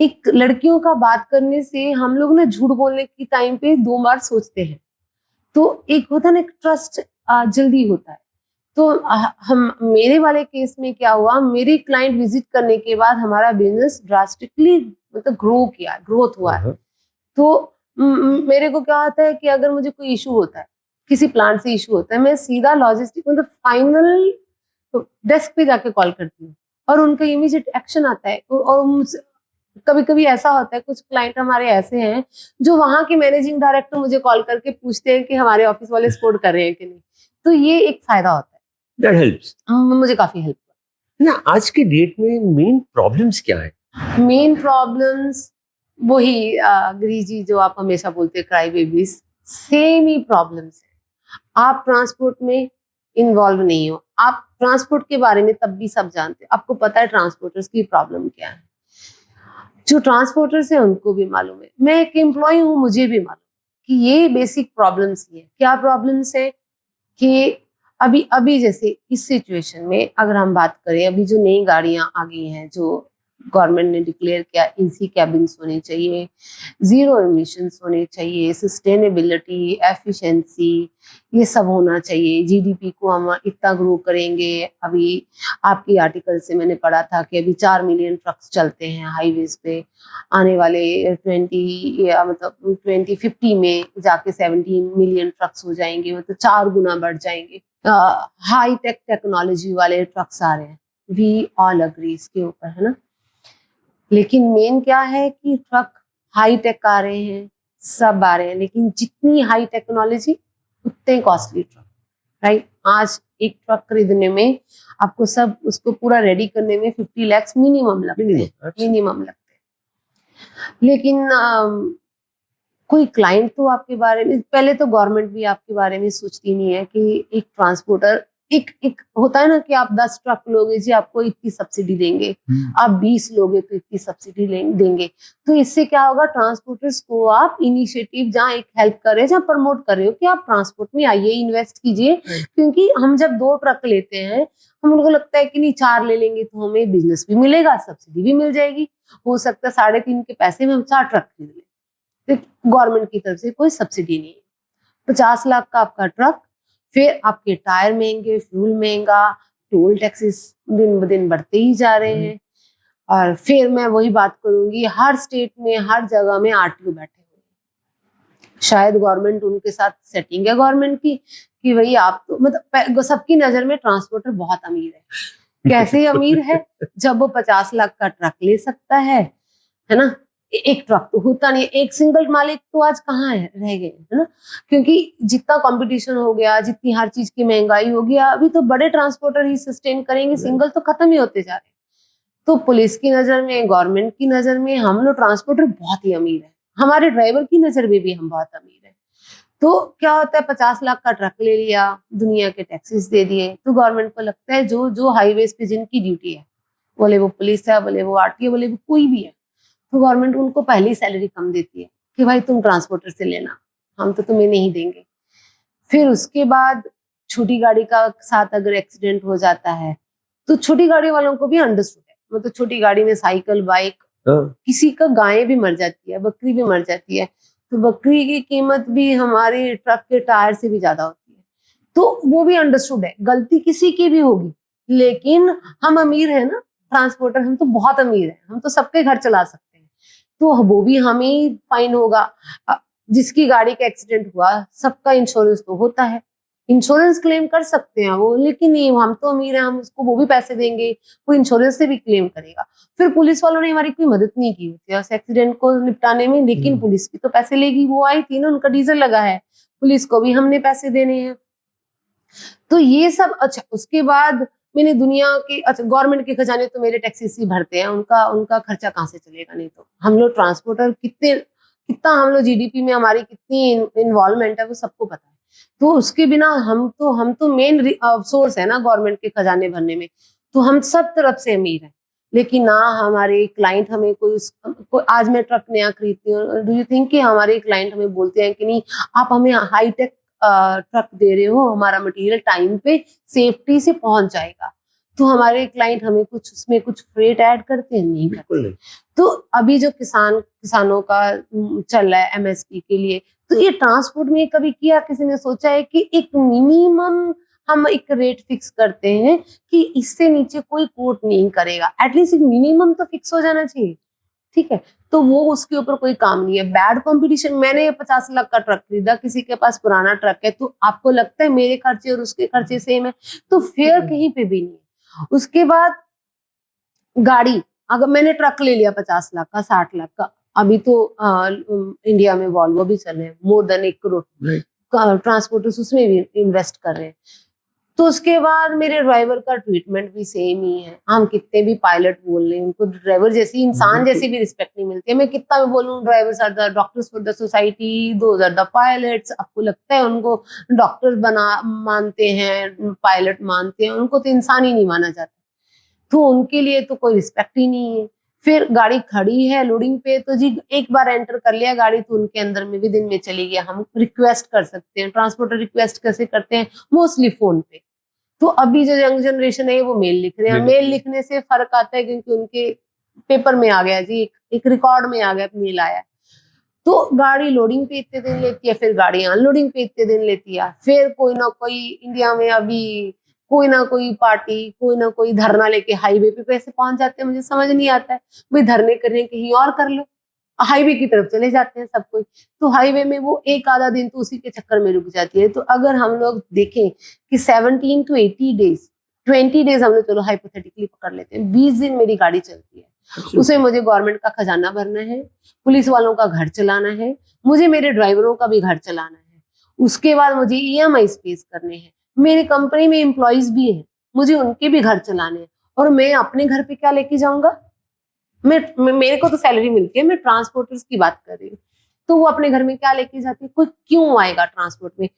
एक लड़कियों का बात करने से हम लोग ना झूठ बोलने की टाइम पे 2 बार सोचते हैं, तो एक होता है ना, एक ट्रस्ट जल्दी होता है। तो हम मेरे वाले केस में क्या हुआ, मेरी क्लाइंट विजिट करने के बाद हमारा बिजनेस ड्रास्टिकली मतलब ग्रोथ हुआ है। तो मेरे को क्या होता है कि अगर मुझे कोई इशू होता है, किसी प्लांट से इशू होता है, मैं सीधा लॉजिस्टिक मतलब फाइनल डेस्क पे जाके कॉल करती हूँ और उनका इमीडिएट एक्शन आता है। और कभी कभी ऐसा होता है, कुछ क्लाइंट हमारे ऐसे हैं जो वहां के मैनेजिंग डायरेक्टर मुझे कॉल करके पूछते हैं कि हमारे ऑफिस वाले सपोर्ट कर रहे हैं कि नहीं। तो ये एक फायदा होता है, दैट हेल्प्स। मुझे काफी हेल्प हुआ। ना आज के डेट में मेन प्रॉब्लम्स क्या है? मेन प्रॉब्लम्स वही गिरी जी जो आप हमेशा बोलते हैं, क्राई बेबीज, सेम ही प्रॉब्लम्स है। आप ट्रांसपोर्ट में इन्वॉल्व नहीं हो, आप ट्रांसपोर्ट के बारे में तब भी सब जानते हैं, आपको पता है ट्रांसपोर्टर्स की प्रॉब्लम क्या है। जो ट्रांसपोर्टर्स हैं उनको भी मालूम है, मैं एक एम्प्लॉय हूँ, मुझे भी मालूम कि ये बेसिक प्रॉब्लम्स ही है। क्या प्रॉब्लम्स है कि अभी जैसे इस सिचुएशन में अगर हम बात करें, अभी जो नई गाड़ियां आ गई हैं, जो गवर्नमेंट ने डिक्लेयर किया, एसी कैबिन्स होने चाहिए, जीरो एमिशंस होने चाहिए, सस्टेनेबिलिटी, एफिशिएंसी, ये सब होना चाहिए। जीडीपी को हम इतना ग्रो करेंगे। अभी आपकी आर्टिकल से मैंने पढ़ा था कि अभी 4 मिलियन ट्रक्स चलते हैं हाईवेज पे, आने वाले 2050 में जाके 17 मिलियन ट्रक्स हो जाएंगे, मतलब 4 गुना बढ़ जाएंगे। हाई टेक टेक्नोलॉजी वाले ट्रक्स आ रहे हैं, वी ऑल अग्री इसके ऊपर, है ना। लेकिन मेन क्या है कि ट्रक हाई टेक आ रहे हैं, सब आ रहे हैं, लेकिन जितनी हाई टेक्नोलॉजी उतने कॉस्टली ट्रक, राइट। आज एक ट्रक खरीदने में आपको सब उसको पूरा रेडी करने में 50 लाख मिनिमम लगते हैं। लेकिन कोई क्लाइंट तो आपके बारे में, पहले तो गवर्नमेंट भी आपके बारे में सोचती नहीं है कि एक ट्रांसपोर्टर, एक होता है ना कि आप 10 ट्रक लोगे जी आपको इतनी सब्सिडी देंगे, आप 20 लोगे तो इतनी सब्सिडी देंगे। तो इससे क्या होगा, ट्रांसपोर्टर्स को आप इनिशिएटिव जहाँ एक हेल्प कर रहे हैं, जहाँ प्रमोट कर रहे हो कि आप ट्रांसपोर्ट में आइए, इन्वेस्ट कीजिए। क्योंकि हम जब 2 ट्रक लेते हैं, हम लोगों को लगता है कि नहीं 4 ले लेंगे तो हमें बिजनेस भी मिलेगा, सब्सिडी भी मिल जाएगी, हो सकता है 3.5 के पैसे में हम 4 ट्रक खरीद लें। गवर्नमेंट की तरफ से कोई सब्सिडी नहीं है। 50 लाख का आपका ट्रक, फिर आपके टायर महंगे, फ्यूल महंगा, टोल टैक्सेस दिन ब दिन बढ़ते ही जा रहे हैं। और फिर मैं वही बात करूंगी, हर स्टेट में हर जगह में आरटीओ बैठे हुए हैं। शायद गवर्नमेंट उनके साथ सेटिंग है गवर्नमेंट की कि भाई आप तो मतलब सबकी नजर में ट्रांसपोर्टर बहुत अमीर है। कैसे अमीर है, जब वो 50 लाख का ट्रक ले सकता है ना। एक ट्रक तो होता नहीं, एक सिंगल मालिक तो आज कहाँ है, रह गए, है ना। क्योंकि जितना कंपटीशन हो गया, जितनी हर चीज की महंगाई हो गया, अभी तो बड़े ट्रांसपोर्टर ही सस्टेन करेंगे, सिंगल तो खत्म ही होते जा रहे हैं। तो पुलिस की नजर में, गवर्नमेंट की नजर में हम लोग ट्रांसपोर्टर बहुत ही अमीर है, हमारे ड्राइवर की नजर में भी हम बहुत अमीर है। तो क्या होता है, 50 लाख का ट्रक ले लिया, दुनिया के टैक्सेस दे दिए, तो गवर्नमेंट को लगता है जो हाईवेज पे जिनकी ड्यूटी है, बोले वो पुलिस है, बोले वो आरटीओ, बोले वो कोई भी है, तो गवर्नमेंट उनको पहली सैलरी कम देती है कि भाई तुम ट्रांसपोर्टर से लेना, हम तो तुम्हें नहीं देंगे। फिर उसके बाद छोटी गाड़ी का साथ अगर एक्सीडेंट हो जाता है तो छोटी गाड़ी वालों को भी अंडरस्टूड है, मतलब छोटी गाड़ी में साइकिल, बाइक, किसी का गाय भी मर जाती है, बकरी भी मर जाती है, तो बकरी की कीमत भी हमारे ट्रक के टायर से भी ज्यादा होती है। तो वो भी अंडरस्टूड है, गलती किसी की भी होगी, लेकिन हम अमीर है ना ट्रांसपोर्टर, हम तो बहुत अमीर है, हम तो सबके घर चला सकते हैं, तो वो भी हमें फाइन होगा। जिसकी गाड़ी का एक्सीडेंट हुआ सबका इंश्योरेंस तो होता है, इंश्योरेंस क्लेम कर सकते हैं वो, लेकिन नहीं, हम तो अमीर हैं, हम उसको वो भी पैसे देंगे, वो इंश्योरेंस से भी क्लेम करेगा। फिर पुलिस वालों ने हमारी कोई मदद नहीं की होती है उस एक्सीडेंट को निपटाने में, लेकिन पुलिस भी तो पैसे लेगी, वो आई थी ना, उनका डीजल लगा है, पुलिस को भी हमने पैसे देने हैं। तो ये सब अच्छा। उसके बाद मैंने दुनिया के, अच्छा गवर्नमेंट के खजाने तो मेरे टैक्सेस ही भरते हैं, उनका खर्चा कहाँ से चलेगा, नहीं तो हम लोग ट्रांसपोर्टर कितना हम लोग जीडीपी में हमारी कितनी इन्वॉल्वमेंट है वो सबको पता है। तो उसके बिना हम तो मेन सोर्स है ना गवर्नमेंट के खजाने भरने में, तो हम सब तरफ से अमीर हैं। लेकिन ना हमारे क्लाइंट हमें कोई आज मैं ट्रक नया खरीदती हूँ, डू यू थिंक कि हमारे क्लाइंट हमें बोलते हैं कि नहीं आप हमें हाईटेक ट्रक दे रहे हो, हमारा मटेरियल टाइम पे सेफ्टी से पहुंच जाएगा, तो हमारे क्लाइंट हमें उसमें कुछ फ्रेट ऐड करते हैं? नहीं करते। तो अभी जो किसानों का चल रहा है एमएसपी के लिए, तो ये ट्रांसपोर्ट में कभी किया किसी ने सोचा है कि एक मिनिमम हम एक रेट फिक्स करते हैं कि इससे नीचे कोई कोट नहीं करेगा, एटलीस्ट एक मिनिमम तो फिक्स हो जाना चाहिए, ठीक है। तो वो उसके ऊपर कोई काम नहीं है। बैड कंपटीशन, मैंने 50 लाख का ट्रक खरीदा, किसी के पास पुराना ट्रक है, तो आपको लगता है मेरे खर्चे और उसके खर्चे सेम है, तो फेयर कहीं पे भी नहीं है। उसके बाद गाड़ी, अगर मैंने ट्रक ले लिया 50 लाख का, 60 लाख का, अभी तो इंडिया में वॉल्वो भी चल रहे हैं, मोर देन 1 करोड़ ट्रांसपोर्टर्स उसमें भी इन्वेस्ट कर रहे हैं। तो उसके बाद मेरे ड्राइवर का ट्रीटमेंट भी सेम ही है, हम कितने भी पायलट बोल रहे हैं, उनको ड्राइवर जैसी, इंसान जैसी भी रिस्पेक्ट नहीं मिलती है। मैं कितना भी बोलूं drivers are the doctors for the society, those are the pilots, आपको लगता है उनको डॉक्टर्स मानते हैं, पायलट मानते हैं, उनको तो इंसान ही नहीं माना जाता, तो उनके लिए तो कोई रिस्पेक्ट ही नहीं है। फिर गाड़ी खड़ी है लोडिंग पे, तो जी एक बार एंटर कर लिया गाड़ी तो उनके अंदर में भी दिन में चली गया। हम रिक्वेस्ट कर सकते हैं, ट्रांसपोर्टर रिक्वेस्ट कैसे करते हैं, मोस्टली फोन पे। तो अभी जो यंग जनरेशन है वो मेल लिख रहे हैं, मेल लिखने से फर्क आता है क्योंकि उनके पेपर में आ गया जी, एक रिकॉर्ड में आ गया, मेल आया। तो गाड़ी लोडिंग पे इतने दिन लेती है, फिर गाड़ी अनलोडिंग पे इतने दिन लेती है, फिर कोई ना कोई इंडिया में अभी कोई ना कोई पार्टी, कोई ना कोई धरना लेके हाईवे पे कैसे पहुंच जाते हैं, मुझे समझ नहीं आता है। भाई धरने करने कहीं और कर लो, हाईवे की तरफ चले जाते हैं सब कोई, तो हाईवे में वो एक आधा दिन तो उसी के चक्कर में रुक जाती है। तो अगर हम लोग देखें कि 17 to 80 डेज, 20 डेज हम लोग चलो हाइपोथेटिकली पकड़ लेते हैं, 20 दिन मेरी गाड़ी चलती है, उसमें मुझे गवर्नमेंट का खजाना भरना है, पुलिस वालों का घर चलाना है, मुझे मेरे ड्राइवरों का भी घर चलाना है, उसके बाद मुझे EMI पेश करने हैं, मेरी कंपनी में एम्प्लॉइज भी हैं, मुझे उनके भी घर चलाने हैं, और मैं अपने घर पे क्या लेके जाऊंगा? मेरे को तो सैलरी मिलती है, मैं ट्रांसपोर्टर्स की बात कर रही हूँ, तो वो अपने घर में क्या लेके जाते हैं? कोई क्यों आएगा ट्रांसपोर्ट में?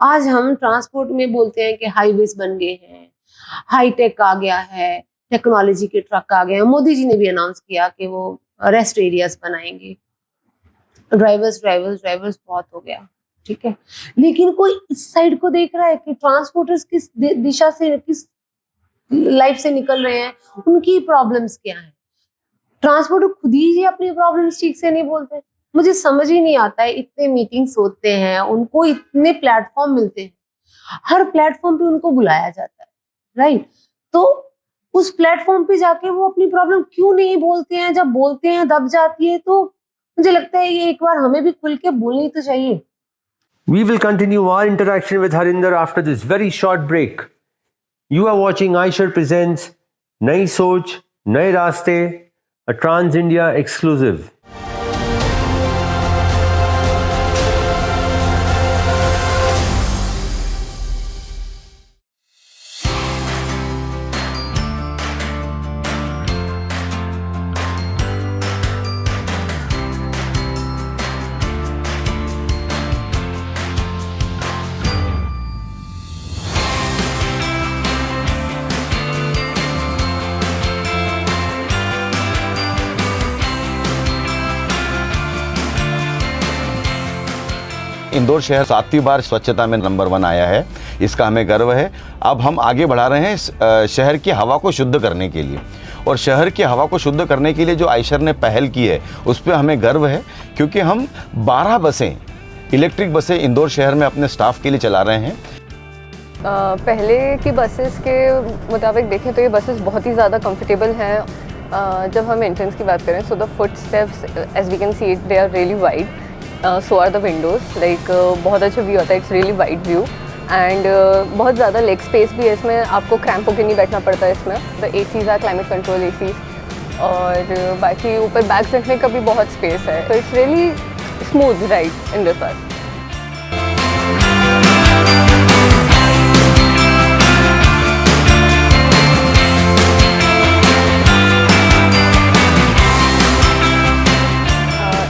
आज हम ट्रांसपोर्ट में बोलते हैं कि हाईवेज बन गए हैं, हाईटेक आ गया है, टेक्नोलॉजी के ट्रक आ गए हैं, मोदी जी ने भी अनाउंस किया कि वो रेस्ट एरियाज बनाएंगे, ड्राइवर्स बहुत हो गया, ठीक है। लेकिन कोई इस साइड को देख रहा है कि ट्रांसपोर्टर्स किस दिशा से, किस लाइफ से निकल रहे हैं, उनकी प्रॉब्लम्स क्या है? ट्रांसपोर्टर खुद ही अपनी प्रॉब्लम्स ठीक से नहीं बोलते। मुझे समझ ही नहीं आता है, इतने मीटिंग्स होते हैं, उनको इतने प्लेटफॉर्म मिलते हैं, हर प्लेटफॉर्म पे उनको बुलाया जाता है, राइट? तो उस प्लेटफॉर्म पे जाके वो अपनी प्रॉब्लम क्यों नहीं बोलते हैं? जब बोलते हैं दब जाती है। तो मुझे लगता है ये एक बार हमें भी खुल के बोलनी तो चाहिए। We will continue our interaction with Harinder after this very short break. You are watching iShare Presents Nai Soch, Nai Raaste, a Trans India exclusive. Indore शहर 7वीं बार स्वच्छता में नंबर 1 आया है, इसका हमें गर्व है। अब हम आगे बढ़ा रहे हैं शहर की हवा को शुद्ध करने के लिए, और शहर की हवा को शुद्ध करने के लिए जो आइशर ने पहल की है उस पर हमें गर्व है, क्योंकि हम 12 बसें, इलेक्ट्रिक बसें इंदौर शहर में अपने स्टाफ के लिए चला रहे हैं। पहले की बसेस के मुताबिक देखें तो ये बसेस बहुत ही ज़्यादा कंफर्टेबल हैं। जब हम एंट्रेंस की बात करें, so the foot steps as we can see it, they are really wide, so are the windows, like बहुत अच्छा व्यू आता है, it's really wide view and बहुत ज़्यादा लेग स्पेस भी है इसमें, आपको क्रैम्प होकर नहीं बैठना पड़ता है इसमें। The ACs are climate control ACs और बाकी ऊपर बैग्स रखने का भी बहुत स्पेस है, तो it's really smooth ride in this बस।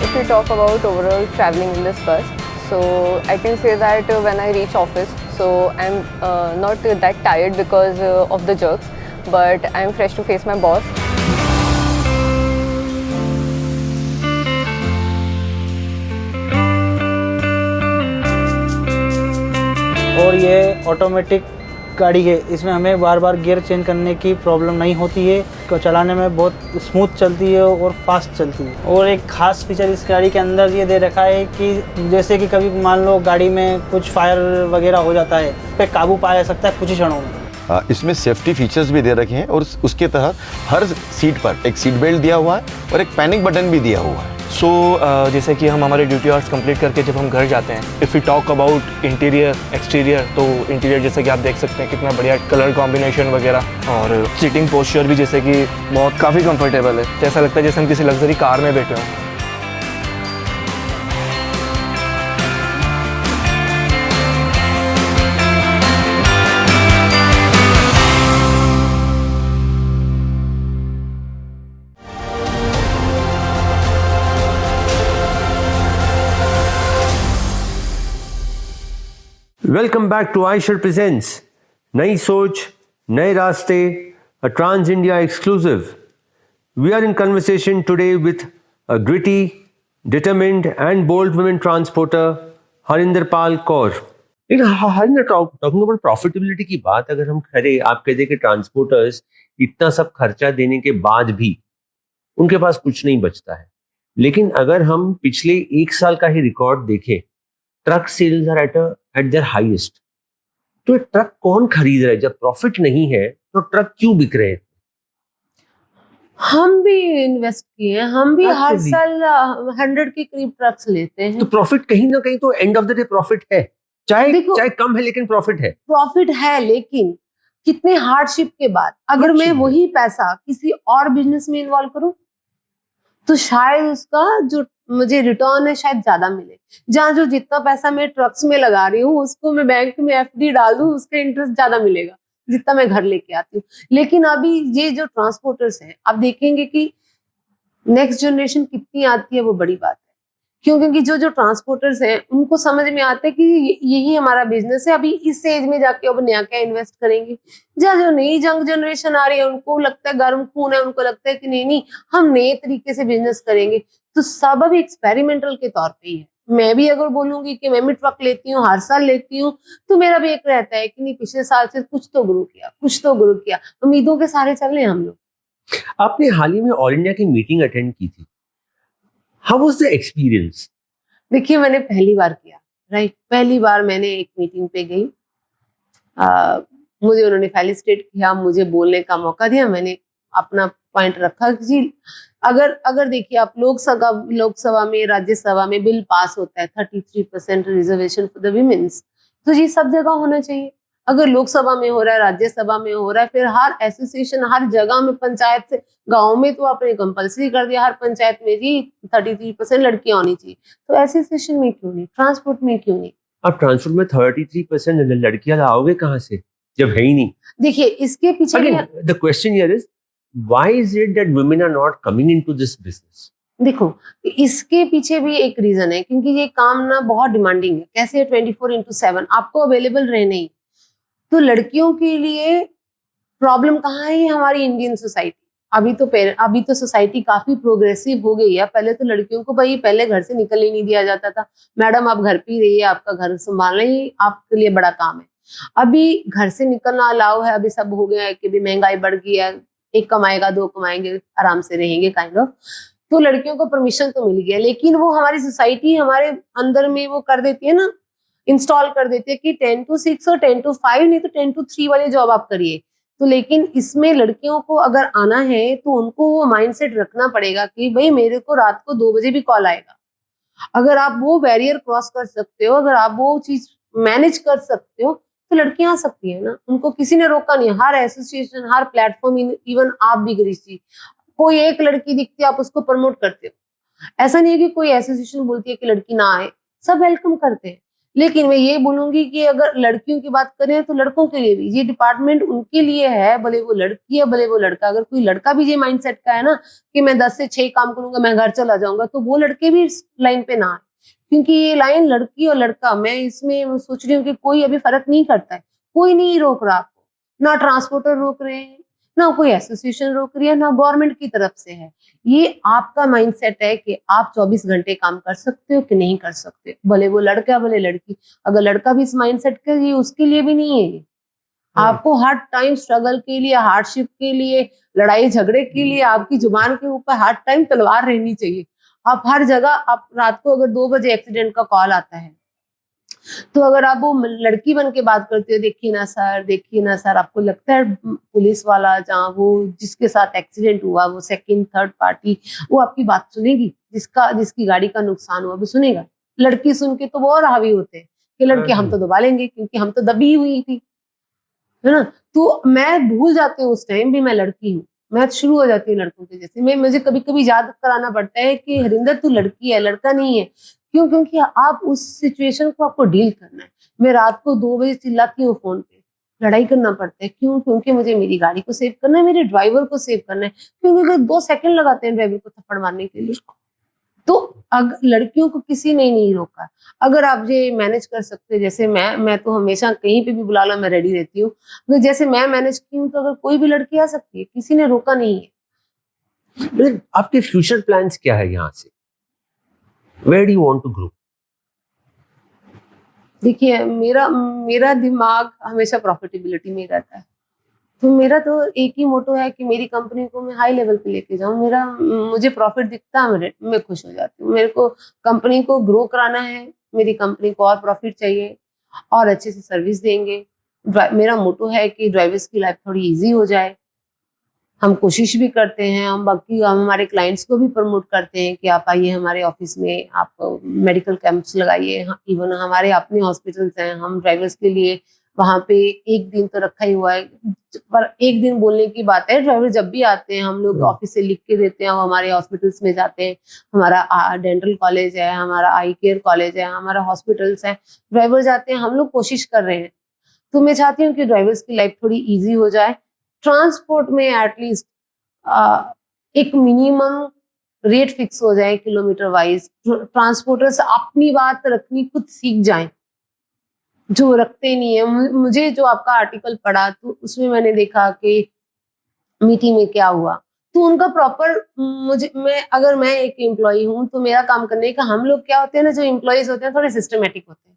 If we talk about overall traveling in this bus, so I can say that when I reach office, so I'm not that tired because of the jerks, but I'm fresh to face my boss. और ये automatic गाड़ी है, इसमें हमें बार बार gear change करने की problem नहीं होती है, को चलाने में बहुत स्मूथ चलती है और फास्ट चलती है। और एक ख़ास फीचर इस गाड़ी के अंदर ये दे रखा है कि जैसे कि कभी मान लो गाड़ी में कुछ फायर वगैरह हो जाता है, पे काबू पाया जा सकता है कुछ ही क्षणों में। इसमें सेफ्टी फीचर्स भी दे रखे हैं और उसके तहत हर सीट पर एक सीट बेल्ट दिया हुआ है और एक पैनिक बटन भी दिया हुआ है। सो जैसे कि हम हमारे ड्यूटी आवर्स कंप्लीट करके जब हम घर जाते हैं, if you talk about interior exterior, तो इंटीरियर जैसे कि आप देख सकते हैं कितना बढ़िया कलर कॉम्बिनेशन वगैरह, और सीटिंग पोस्चर भी जैसे कि बहुत काफ़ी कंफर्टेबल है, तो ऐसा लगता है जैसे हम किसी लग्जरी कार में बैठे हों। Welcome back to iShare Presents नई सोच नए रास्ते, a Trans India exclusive. We are in conversation today with a gritty, determined and bold women transporter, Harinder Pal Kaur. Harinder, talking about profitability की बात अगर हम करें, आप कहते कि ट्रांसपोर्टर्स इतना सब खर्चा देने के बाद भी उनके पास कुछ नहीं बचता है, लेकिन अगर हम पिछले एक साल का ही रिकॉर्ड देखें, truck sales are at their highest. तो ट्रक कौन खरीद रहा है? जब प्रॉफिट नहीं है तो ट्रक क्यों बिक रहे हैं? हम भी इन्वेस्ट किए हैं, हम भी हर Absolutely. साल 100 के करीब ट्रक्स लेते हैं। तो प्रॉफिट कहीं ना कहीं तो end of the day profit है, चाहे देखो, चाहे कम है लेकिन प्रॉफिट है। प्रॉफिट है, लेकिन कितने हार्डशिप के बाद अगर मैं Hardship वही पैसा किसी और बिजनेस में इन्वॉल्व करूं तो शायद उसका जो मुझे रिटर्न है शायद ज्यादा मिले। जहाँ जो जितना पैसा मैं ट्रक्स में लगा रही हूँ उसको मैं बैंक में एफडी डाल दूं, उसका इंटरेस्ट ज्यादा मिलेगा जितना मैं घर लेके आती हूँ। लेकिन अभी ये जो ट्रांसपोर्टर्स हैं, आप देखेंगे कि नेक्स्ट जनरेशन कितनी आती है, वो बड़ी बात है। क्यों? क्योंकि जो जो ट्रांसपोर्टर्स हैं उनको समझ में आता है कि यही हमारा बिजनेस है, अभी इस एज में जाके अब नया क्या इन्वेस्ट करेंगे। जहाँ जो नई यंग जनरेशन आ रही है उनको लगता है, गर्म खून है, उनको लगता है कि नहीं नहीं हम नए तरीके से बिजनेस करेंगे। तो सब अभी एक्सपेरिमेंटल के तौर पे ही है। मैं भी अगर बोलूंगी कि मैं भी ट्रक लेती हूँ, हर साल लेती हूँ, तो मेरा भी एक रहता है कि नहीं पिछले साल से कुछ तो ग्रो किया, कुछ तो ग्रो किया, उम्मीदों के सारे चल रहे हैं हम लोग। आपने हाल ही में ऑल इंडिया की मीटिंग अटेंड की थी, हाउ वाज द एक्सपीरियंस? देखिए, मैंने पहली बार किया, राइट, पहली बार मैंने एक मीटिंग पे गई। मुझे उन्होंने फेलिसिटेट किया, मुझे बोलने का मौका दिया, मैंने अपना पॉइंट रखा कि जी अगर देखिए आप लोकसभा में, राज्यसभा में बिल पास होता है 33% रिजर्वेशन फॉर द विमेन्स, तो ये सब जगह होना चाहिए। अगर लोकसभा में हो रहा है, राज्यसभा में हो रहा है, फिर हर एसोसिएशन, हर जगह में, पंचायत से, गाँव में तो आपने कंपल्सरी कर दिया, हर पंचायत में जी 33% लड़कियां होनी चाहिए, तो एसोसिएशन में क्यों नहीं, ट्रांसपोर्ट में क्यों नहीं? आप ट्रांसपोर्ट में 33% लड़कियां लाओगे कहाँ से जब है ही नहीं? देखिए, इसके पीछे Again, the question here is, why is it that women are not coming into this business? देखो, इसके पीछे भी एक रीजन है, क्योंकि ये काम ना बहुत डिमांडिंग है। कैसे है? 24/7 आपको अवेलेबल रहने ही। तो लड़कियों के लिए प्रॉब्लम कहाँ है? हमारी इंडियन सोसाइटी। अभी तो सोसाइटी काफी प्रोग्रेसिव हो गई है। पहले तो लड़कियों को भाई पहले घर से निकलने नहीं दिया जाता था, मैडम आप घर पे ही रहिए, आपका घर संभालना ही आपके लिए बड़ा काम है। अभी घर से निकलना अलाउ है, अभी सब हो गया है कि भी महंगाई बढ़ गई है, एक कमाएगा दो कमाएंगे, आराम से रहेंगे काइंड ऑफ। तो लड़कियों को परमिशन तो मिल गया, लेकिन वो हमारी सोसाइटी हमारे अंदर में वो कर देती है ना इंस्टॉल कर देते हैं कि 10 to 6 और 10 to 5 नहीं तो 10 to 3 वाली जॉब आप करिए। तो लेकिन इसमें लड़कियों को अगर आना है तो उनको वो माइंडसेट रखना पड़ेगा कि भाई मेरे को रात को 2 बजे भी कॉल आएगा। अगर आप वो बैरियर क्रॉस कर सकते हो, अगर आप वो चीज मैनेज कर सकते हो तो लड़कियां आ सकती है ना, उनको किसी ने रोका नहीं। हर एसोसिएशन, हर प्लेटफॉर्म, इवन आप भी गरीशी, कोई एक लड़की दिखती है आप उसको प्रमोट करते हो। ऐसा नहीं है कि कोई एसोसिएशन बोलती है कि लड़की ना आए, सब वेलकम करते हैं। लेकिन मैं ये बोलूंगी कि अगर लड़कियों की बात करें तो लड़कों के लिए भी ये डिपार्टमेंट उनके लिए है, भले वो लड़की है भले वो लड़का। अगर कोई लड़का भी ये माइंडसेट का है ना कि मैं 10 से 6 काम करूंगा मैं घर चला जाऊंगा, तो वो लड़के भी इस लाइन पे ना आए, क्योंकि ये लाइन लड़की और लड़का, मैं इसमें सोच रही हूँ कि कोई अभी फर्क नहीं करता है। कोई नहीं रोक रहा आपको, ना ट्रांसपोर्टर रोक रहे हैं, ना कोई एसोसिएशन रोक रही है, ना गवर्नमेंट की तरफ से है। ये आपका माइंडसेट है कि आप 24 घंटे काम कर सकते हो कि नहीं कर सकते, भले वो लड़का भले लड़की। अगर लड़का भी इस माइंडसेट का, ये उसके लिए भी नहीं है। ये आपको हर टाइम स्ट्रगल के लिए, हार्डशिप के लिए, लड़ाई झगड़े के लिए आपकी जुबान के ऊपर हर टाइम तलवार रहनी चाहिए। आप हर जगह, आप रात को अगर 2 बजे एक्सीडेंट का कॉल आता है तो अगर आप वो लड़की बन के बात करते हो, देखिए ना सर, आपको लगता है पुलिस वाला जहाँ वो जिसके साथ एक्सीडेंट हुआ वो सेकंड थर्ड पार्टी वो आपकी बात सुनेगी? जिसकी गाड़ी का नुकसान हुआ वो सुनेगा? लड़की सुन के तो वो और हावी होते हैं कि लड़के हम तो दबा लेंगे क्योंकि हम तो दबी हुई थी, है ना। तो मैं भूल जाती हूँ उस टाइम भी मैं लड़की हूँ, मैं शुरू हो जाती हूँ लड़कों के जैसे। मुझे कभी कभी याद कराना पड़ता है कि हरिंदर तू लड़की है, लड़का नहीं है। क्यों? क्योंकि आप उस सिचुएशन को आपको डील करना है। मैं रात को 2 बजे चिल्लाती हूँ फोन पे, लड़ाई करना पड़ता है। क्यों? क्योंकि मुझे मेरी गाड़ी को सेव करना है, मेरे ड्राइवर को सेव करना है। क्योंकि 2 सेकंड लगाते हैं ड्राइवर को थप्पड़ मारने के लिए। तो अगर लड़कियों को किसी ने नहीं रोका, अगर आप ये मैनेज कर सकते, जैसे मैं तो हमेशा कहीं पे भी बुला लो मैं रेडी रहती हूँ, तो जैसे मैं मैनेज की हूँ तो अगर कोई भी लड़की आ सकती है, किसी ने रोका नहीं है। आपके फ्यूचर प्लान्स क्या है यहाँ से? Where do you want to grow? देखिए मेरा दिमाग हमेशा प्रॉफिटेबिलिटी में रहता है। तो मेरा तो एक ही मोटो है कि मेरी कंपनी को मैं हाई लेवल पे लेके जाऊं। मुझे प्रॉफिट दिखता है मैं खुश हो जाती हूँ। मेरे को कंपनी को ग्रो कराना है, मेरी कंपनी को और प्रॉफिट चाहिए और अच्छे से सर्विस देंगे। मेरा मोटो है कि ड्राइवर्स की लाइफ थोड़ी इजी हो जाए। हम कोशिश भी करते हैं, हम हमारे क्लाइंट्स को भी प्रमोट करते हैं कि आप आइए हमारे ऑफिस में, आप मेडिकल कैंप्स लगाइए। इवन हमारे अपने हॉस्पिटल्स हैं, हम ड्राइवर्स के लिए वहाँ पे 1 दिन तो रखा ही हुआ है। पर 1 दिन बोलने की बात है, ड्राइवर जब भी आते हैं हम लोग ऑफिस से लिख के देते हैं, वो हमारे हॉस्पिटल्स में जाते हैं। हमारा डेंटल कॉलेज है, हमारा आई केयर कॉलेज है, हमारा हॉस्पिटल्स है, ड्राइवर जाते हैं। हम लोग कोशिश कर रहे हैं। तो मैं चाहती हूँ कि ड्राइवर्स की लाइफ थोड़ी ईजी हो जाए। ट्रांसपोर्ट में एटलीस्ट एक मिनिमम रेट फिक्स हो जाए किलोमीटर वाइज। ट्रांसपोर्टर्स अपनी बात रखनी खुद सीख जाएं, जो रखते नहीं है। मुझे जो आपका आर्टिकल पढ़ा तो उसमें मैंने देखा कि मीटिंग में क्या हुआ, तो उनका प्रॉपर अगर मैं एक एम्प्लॉई हूँ तो मेरा काम करने का, हम लोग क्या होते हैं ना, जो एम्प्लॉयज होते हैं थोड़े सिस्टमेटिक होते हैं,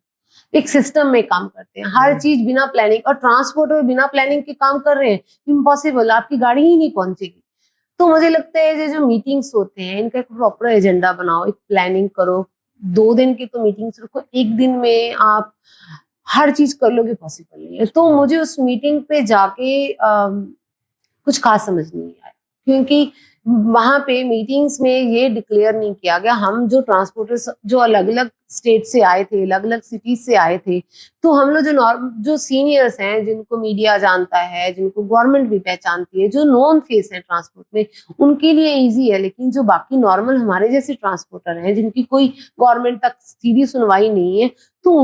एक सिस्टम में काम करते हैं, हर चीज बिना प्लानिंग। और ट्रांसपोर्टर बिना प्लानिंग के काम कर रहे हैं, इम्पॉसिबल, आपकी गाड़ी ही नहीं पहुंचेगी। तो मुझे लगता है ये जो मीटिंग्स होते हैं इनका एक प्रॉपर एजेंडा बनाओ, एक प्लानिंग करो। 2 दिन की तो मीटिंग्स रखो, 1 दिन में आप हर चीज कर लोगे, पॉसिबल नहीं है। तो मुझे उस मीटिंग पे जाके कुछ खास समझ नहीं आया, क्योंकि वहां पे मीटिंग्स में ये डिक्लेयर नहीं किया गया। हम जो ट्रांसपोर्टर्स जो अलग अलग स्टेट से आए थे, अलग अलग सिटीज से आए थे, तो हम लोग जो सीनियर्स हैं, जिनको मीडिया जानता है, जिनको गवर्नमेंट भी पहचानती है, जो नॉन फेस है ट्रांसपोर्ट में, उनके लिए इजी है। लेकिन जो बाकी नॉर्मल हमारे जैसे ट्रांसपोर्टर हैं, जिनकी कोई गवर्नमेंट तक सीधी सुनवाई नहीं है, तो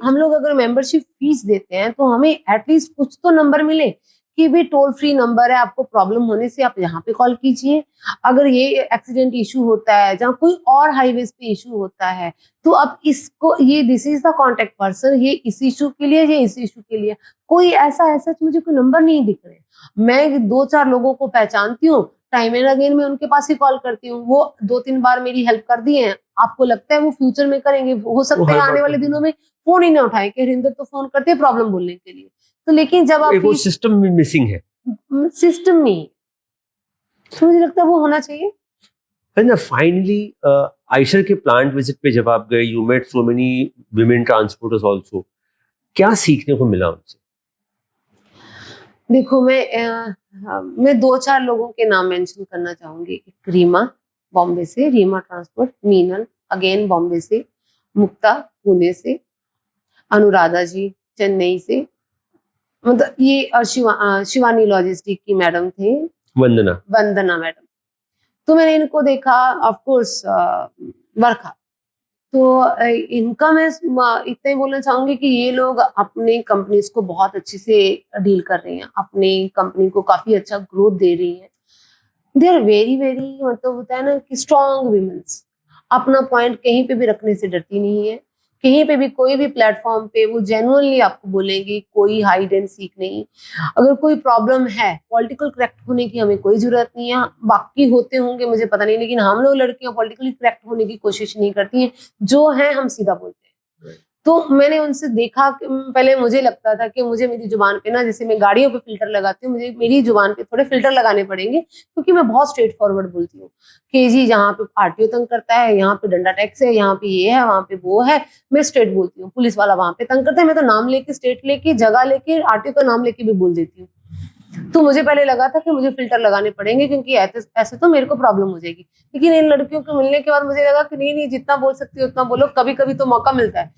हम लोग अगर मेंबरशिप फीस देते हैं तो हमें एटलीस्ट कुछ तो नंबर मिले कि भी टोल फ्री नंबर है, आपको प्रॉब्लम होने से आप यहाँ पे कॉल कीजिए। अगर ये एक्सीडेंट इशू होता है, जहाँ कोई और हाईवेज पे इशू होता है, तो अब इसको ये this is the contact person, ये इस इशू के लिए, ये इस इशू के लिए। कोई ऐसा मुझे कोई नंबर नहीं दिख रहे। मैं 2-4 लोगों को पहचानती हूँ, टाइम एंड अगेन मैं उनके पास ही कॉल करती हूँ। वो 2-3 बार मेरी हेल्प कर दी है। आपको लगता है वो फ्यूचर में करेंगे? हो सकता है आने वाले दिनों में फोन ही ना उठाए कि हरिंदर तो फोन करते हैं प्रॉब्लम बोलने के लिए। तो लेकिन जब आप वो सिस्टम में मिसिंग है, सिस्टम नहीं, तो मुझे लगता है वो होना चाहिए। And finally, आयशर के प्लांट विजिट पे जब आप गए, you met so many women transporters also. क्या सीखने को मिला उनसे? देखो मैं 2-4 लोगों के नाम मेंशन करना चाहूंगी। एक रीमा बॉम्बे से, रीमा ट्रांसपोर्ट, मीनल अगेन बॉम्बे से, मुक्ता पुणे से, अनुराधा जी चेन्नई से, मतलब ये और शिवानी लॉजिस्टिक की मैडम थे, वंदना मैडम। तो मैंने इनको देखा, ऑफ कोर्स वर्खा। तो इनका मैं इतना ही बोलना चाहूंगी कि ये लोग अपने कंपनीज को बहुत अच्छे से डील कर रही हैं, अपनी कंपनी को काफी अच्छा ग्रोथ दे रही हैं। दे आर वेरी वेरी, मतलब होता है ना कि स्ट्रॉन्ग विमेंस, अपना पॉइंट कहीं पे भी रखने से डरती नहीं है। कहीं पे भी कोई भी प्लेटफॉर्म पे वो जेन्युइनली आपको बोलेंगी, कोई हाइड एंड सीक नहीं। अगर कोई प्रॉब्लम है, पॉलिटिकल करेक्ट होने की हमें कोई जरूरत नहीं है। बाकी होते होंगे मुझे पता नहीं, लेकिन हम लोग लड़कियां पॉलिटिकली करेक्ट होने की कोशिश नहीं करती हैं। जो है हम सीधा बोलते हैं। तो मैंने उनसे देखा कि पहले मुझे लगता था कि मुझे मेरी जुबान पे ना, जैसे मैं गाड़ियों पे फिल्टर लगाती हूँ, मुझे मेरी जुबान पे थोड़े फिल्टर लगाने पड़ेंगे, क्योंकि मैं बहुत स्ट्रेट फॉरवर्ड बोलती हूँ कि जी यहाँ पे आरटीओ तंग करता है, यहाँ पे डंडा टैक्स है, यहाँ पे ये है, वहाँ पे वो है। मैं स्ट्रेट बोलती हूँ। पुलिस वाला वहाँ पे तंग करता है, मैं तो नाम लेके, स्टेट लेके, जगह लेके, आरटीओ का नाम लेके भी बोल देती हूँ। तो मुझे पहले लगा था कि मुझे फिल्टर लगाने पड़ेंगे, क्योंकि ऐसे तो मेरे को प्रॉब्लम हो जाएगी। लेकिन इन लड़कियों को मिलने के बाद मुझे लगा कि नहीं, जितना बोल सकती हो उतना बोलो। कभी कभी तो मौका मिलता है,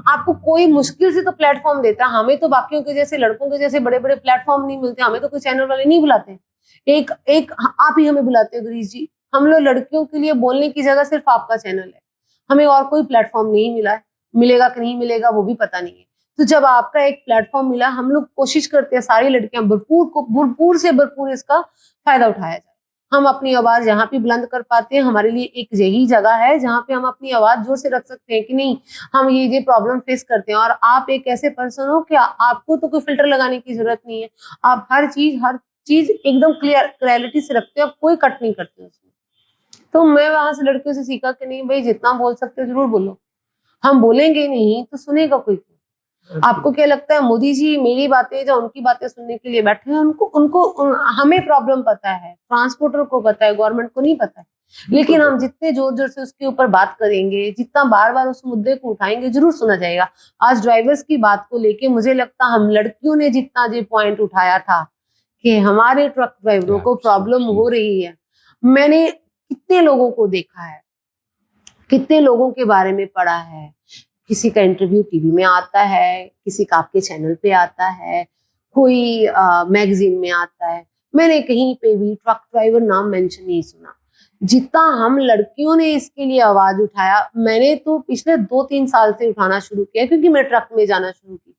आपको कोई मुश्किल से तो प्लेटफॉर्म देता है। हमें तो बाकियों के जैसे, लड़कों के जैसे बड़े बड़े प्लेटफॉर्म नहीं मिलते। हमें तो कोई चैनल वाले नहीं बुलाते। एक आप ही हमें बुलाते हो गिरीश जी। हम लोग लड़कियों के लिए बोलने की जगह सिर्फ आपका चैनल है। हमें और कोई प्लेटफॉर्म नहीं मिला है। मिलेगा कि नहीं मिलेगा वो भी पता नहीं है। तो जब आपका एक प्लेटफॉर्म मिला, हम लोग कोशिश करते हैं सारी लड़कियां भरपूर से भरपूर इसका फायदा उठाया जाए। हम अपनी आवाज जहाँ पे बुलंद कर पाते हैं, हमारे लिए एक यही जगह है जहाँ पे हम अपनी आवाज जोर से रख सकते हैं कि नहीं, हम ये प्रॉब्लम फेस करते हैं। और आप एक ऐसे पर्सन हो कि आपको तो कोई फिल्टर लगाने की जरूरत नहीं है। आप हर चीज एकदम क्लियरिटी से रखते हो, आप कोई कट नहीं करते उसमें। तो मैं वहां से लड़कियों से सीखा कि नहीं भाई, जितना बोल सकते हो जरूर बोलो। हम बोलेंगे नहीं तो सुनेगा कोई? आपको क्या लगता है मोदी जी मेरी बातें या उनकी बातें सुनने के लिए बैठे हैं? हमें प्रॉब्लम पता है, ट्रांसपोर्टर को पता है, गवर्नमेंट को नहीं पता है। लेकिन हम जितने जोर जोर से उसके ऊपर बात करेंगे, जितना बार बार उस मुद्दे को उठाएंगे, जरूर सुना जाएगा। आज ड्राइवर्स की बात को लेके मुझे लगता हम लड़कियों ने जितना ये पॉइंट उठाया था कि हमारे ट्रक ड्राइवरों को प्रॉब्लम हो रही है, मैंने कितने लोगों को देखा है, कितने लोगों के बारे में पढ़ा है। किसी का इंटरव्यू टीवी में आता है, किसी का आपके चैनल पे आता है, कोई मैगजीन में आता है। मैंने कहीं पे भी ट्रक ड्राइवर नाम मेंशन नहीं सुना। जितना हम लड़कियों ने इसके लिए आवाज उठाया, मैंने तो पिछले 2-3 साल से उठाना शुरू किया, क्योंकि मैं ट्रक में जाना शुरू की।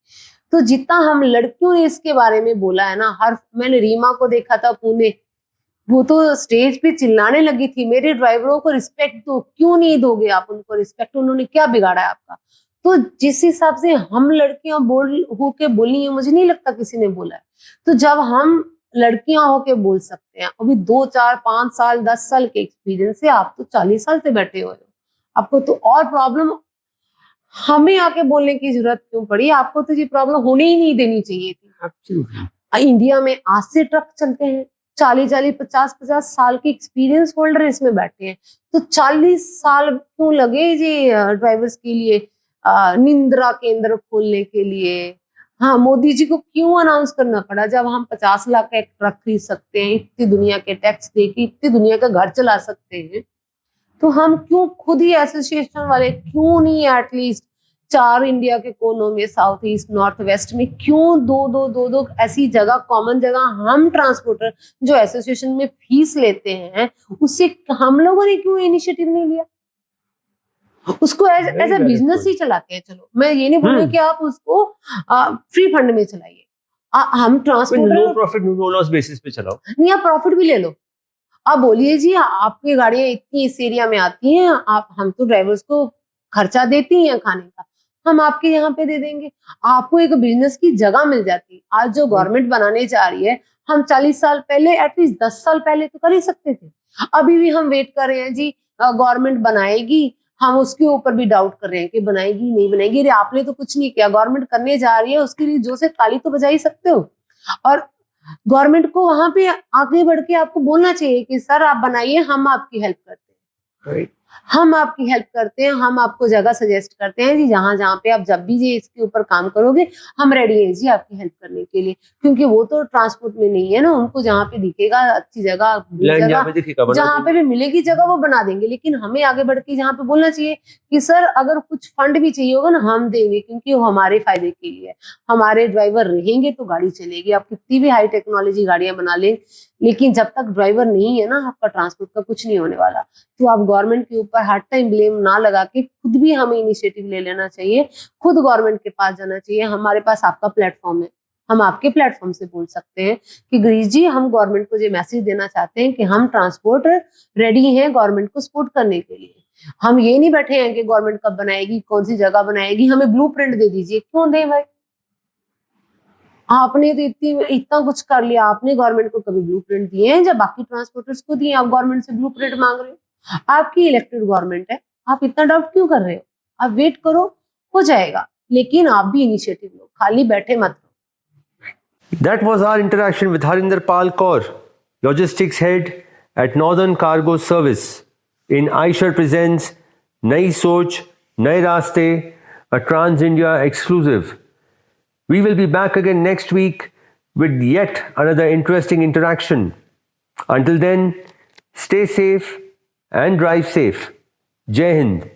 तो जितना हम लड़कियों ने इसके बारे में बोला है ना, मैंने रीमा को देखा था पुणे, वो तो स्टेज पे चिल्लाने लगी थी, मेरे ड्राइवरों को रिस्पेक्ट दो, क्यों नहीं दोगे आप उनको रिस्पेक्ट, उन्होंने क्या बिगाड़ा है आपका? तो जिस हिसाब से हम लड़कियां होके बोली है, मुझे नहीं लगता किसी ने बोला है। तो जब हम लड़कियां होके बोल सकते हैं, अभी 2, 4, 5 साल 10 साल के एक्सपीरियंस से, आप तो 40 साल से बैठे हुए हो, आपको तो और प्रॉब्लम, हमें आके बोलने की जरूरत क्यों पड़ी? आपको तो ये प्रॉब्लम होने ही नहीं देनी चाहिए थी। इंडिया में आज से ट्रक चलते हैं, 40-40, 50-50 साल के एक्सपीरियंस होल्डर इसमें बैठे हैं। तो 40 साल क्यों लगे जी ड्राइवर्स के लिए निंद्रा केंद्र खोलने के लिए? हाँ, मोदी जी को क्यों अनाउंस करना पड़ा जब हम 50 लाख का एक ट्रक खरीद सकते हैं, इतनी दुनिया के टैक्स देके इतनी दुनिया का घर चला सकते हैं? तो हम क्यों खुद ही एसोसिएशन वाले क्यों नहीं एटलीस्ट 4 इंडिया के कोनों में, साउथ ईस्ट नॉर्थ वेस्ट में, क्यों दो ऐसी जगह, कॉमन जगह हम ट्रांसपोर्टर जो एसोसिएशन में फीस लेते हैं, उससे हम लोगों ने क्यों इनिशिएटिव नहीं लिया? उसको एज ए बिजनेस ही चलाते हैं। चलो, मैं ये नहीं बोल रही कि आप उसको फ्री फंड में चलाइए। हम transporter no profit no loss basis पे चलाओ, नहीं, आप प्रॉफिट भी ले लो। आप बोलिए जी आपकी गाड़ियां इतनी इस एरिया में आती हैं, हम तो ड्राइवर्स को खर्चा देती हैं खाने का, हम आपके यहाँ पे दे देंगे, आपको एक बिजनेस की जगह मिल जाती है। आज जो गवर्नमेंट बनाने जा रही है, हम 40 साल पहले, एटलीस्ट 10 साल पहले तो कर ही सकते थे। अभी भी हम वेट कर रहे हैं जी गवर्नमेंट बनाएगी, हम उसके ऊपर भी डाउट कर रहे हैं कि बनाएगी नहीं बनाएगी। अरे आपने तो कुछ नहीं किया, गवर्नमेंट करने जा रही है, उसके लिए जो से ताली तो बजा ही सकते हो। और गवर्नमेंट को वहां पे आगे बढ़ के आपको बोलना चाहिए कि सर आप बनाइए, हम आपकी हेल्प करते हैं, हम आपकी हेल्प करते हैं, हम आपको जगह सजेस्ट करते हैं जी, जहां जहां पे आप जब भी ये इसके ऊपर काम करोगे हम रेडी हैं जी आपकी हेल्प करने के लिए। क्योंकि वो तो ट्रांसपोर्ट में नहीं है ना, उनको जहाँ पे दिखेगा अच्छी जगह, लैंड जहाँ पे दिखेगा बना जहाँ पे भी मिलेगी जगह वो बना देंगे। लेकिन हमें आगे बढ़ के जहाँ पे बोलना चाहिए कि सर अगर कुछ फंड भी चाहिए होगा ना हम देंगे, क्योंकि वो हमारे फायदे के लिए है। हमारे ड्राइवर रहेंगे तो गाड़ी चलेगी। आप कितनी भी हाई टेक्नोलॉजी गाड़ियां बना लें, लेकिन जब तक ड्राइवर नहीं है ना आपका ट्रांसपोर्ट का कुछ नहीं होने वाला। तो आप गवर्नमेंट के ऊपर हर टाइम ब्लेम ना लगा के खुद भी हमें इनिशिएटिव ले लेना चाहिए, खुद गवर्नमेंट के पास जाना चाहिए। हमारे पास आपका प्लेटफॉर्म है, हम आपके प्लेटफॉर्म से बोल सकते हैं कि गिरीश जी हम गवर्नमेंट को ये मैसेज देना चाहते हैं कि हम ट्रांसपोर्ट रेडी हैं गवर्नमेंट को सपोर्ट करने के लिए। हम ये नहीं बैठे हैं कि गवर्नमेंट कब बनाएगी, कौन सी जगह बनाएगी, हमें ब्लूप्रिंट दे दीजिए। क्यों दें भाई, आपने तो इतना कुछ कर लिया, आपने गवर्नमेंट को कभी ब्लूप्रिंट दिए हैं? जब बाकी ट्रांसपोर्टर्स को दिए, आप गवर्नमेंट से ब्लूप्रिंट मांग रहे हो? आपकी इलेक्टेड गवर्नमेंट है, आप इतना डाउट क्यों कर रहे हो? आप वेट करो, हो जाएगा, लेकिन आप भी इनिशिएटिव लो, खाली बैठे मत रहो। That was our interaction with Harinder Pal Kaur, logistics head at Northern Cargo Service in Aisher presents Nai Soch, Nai Raste, a Trans India exclusive. We will be back again next week with yet another interesting interaction. Until then, stay safe and drive safe. Jai Hind.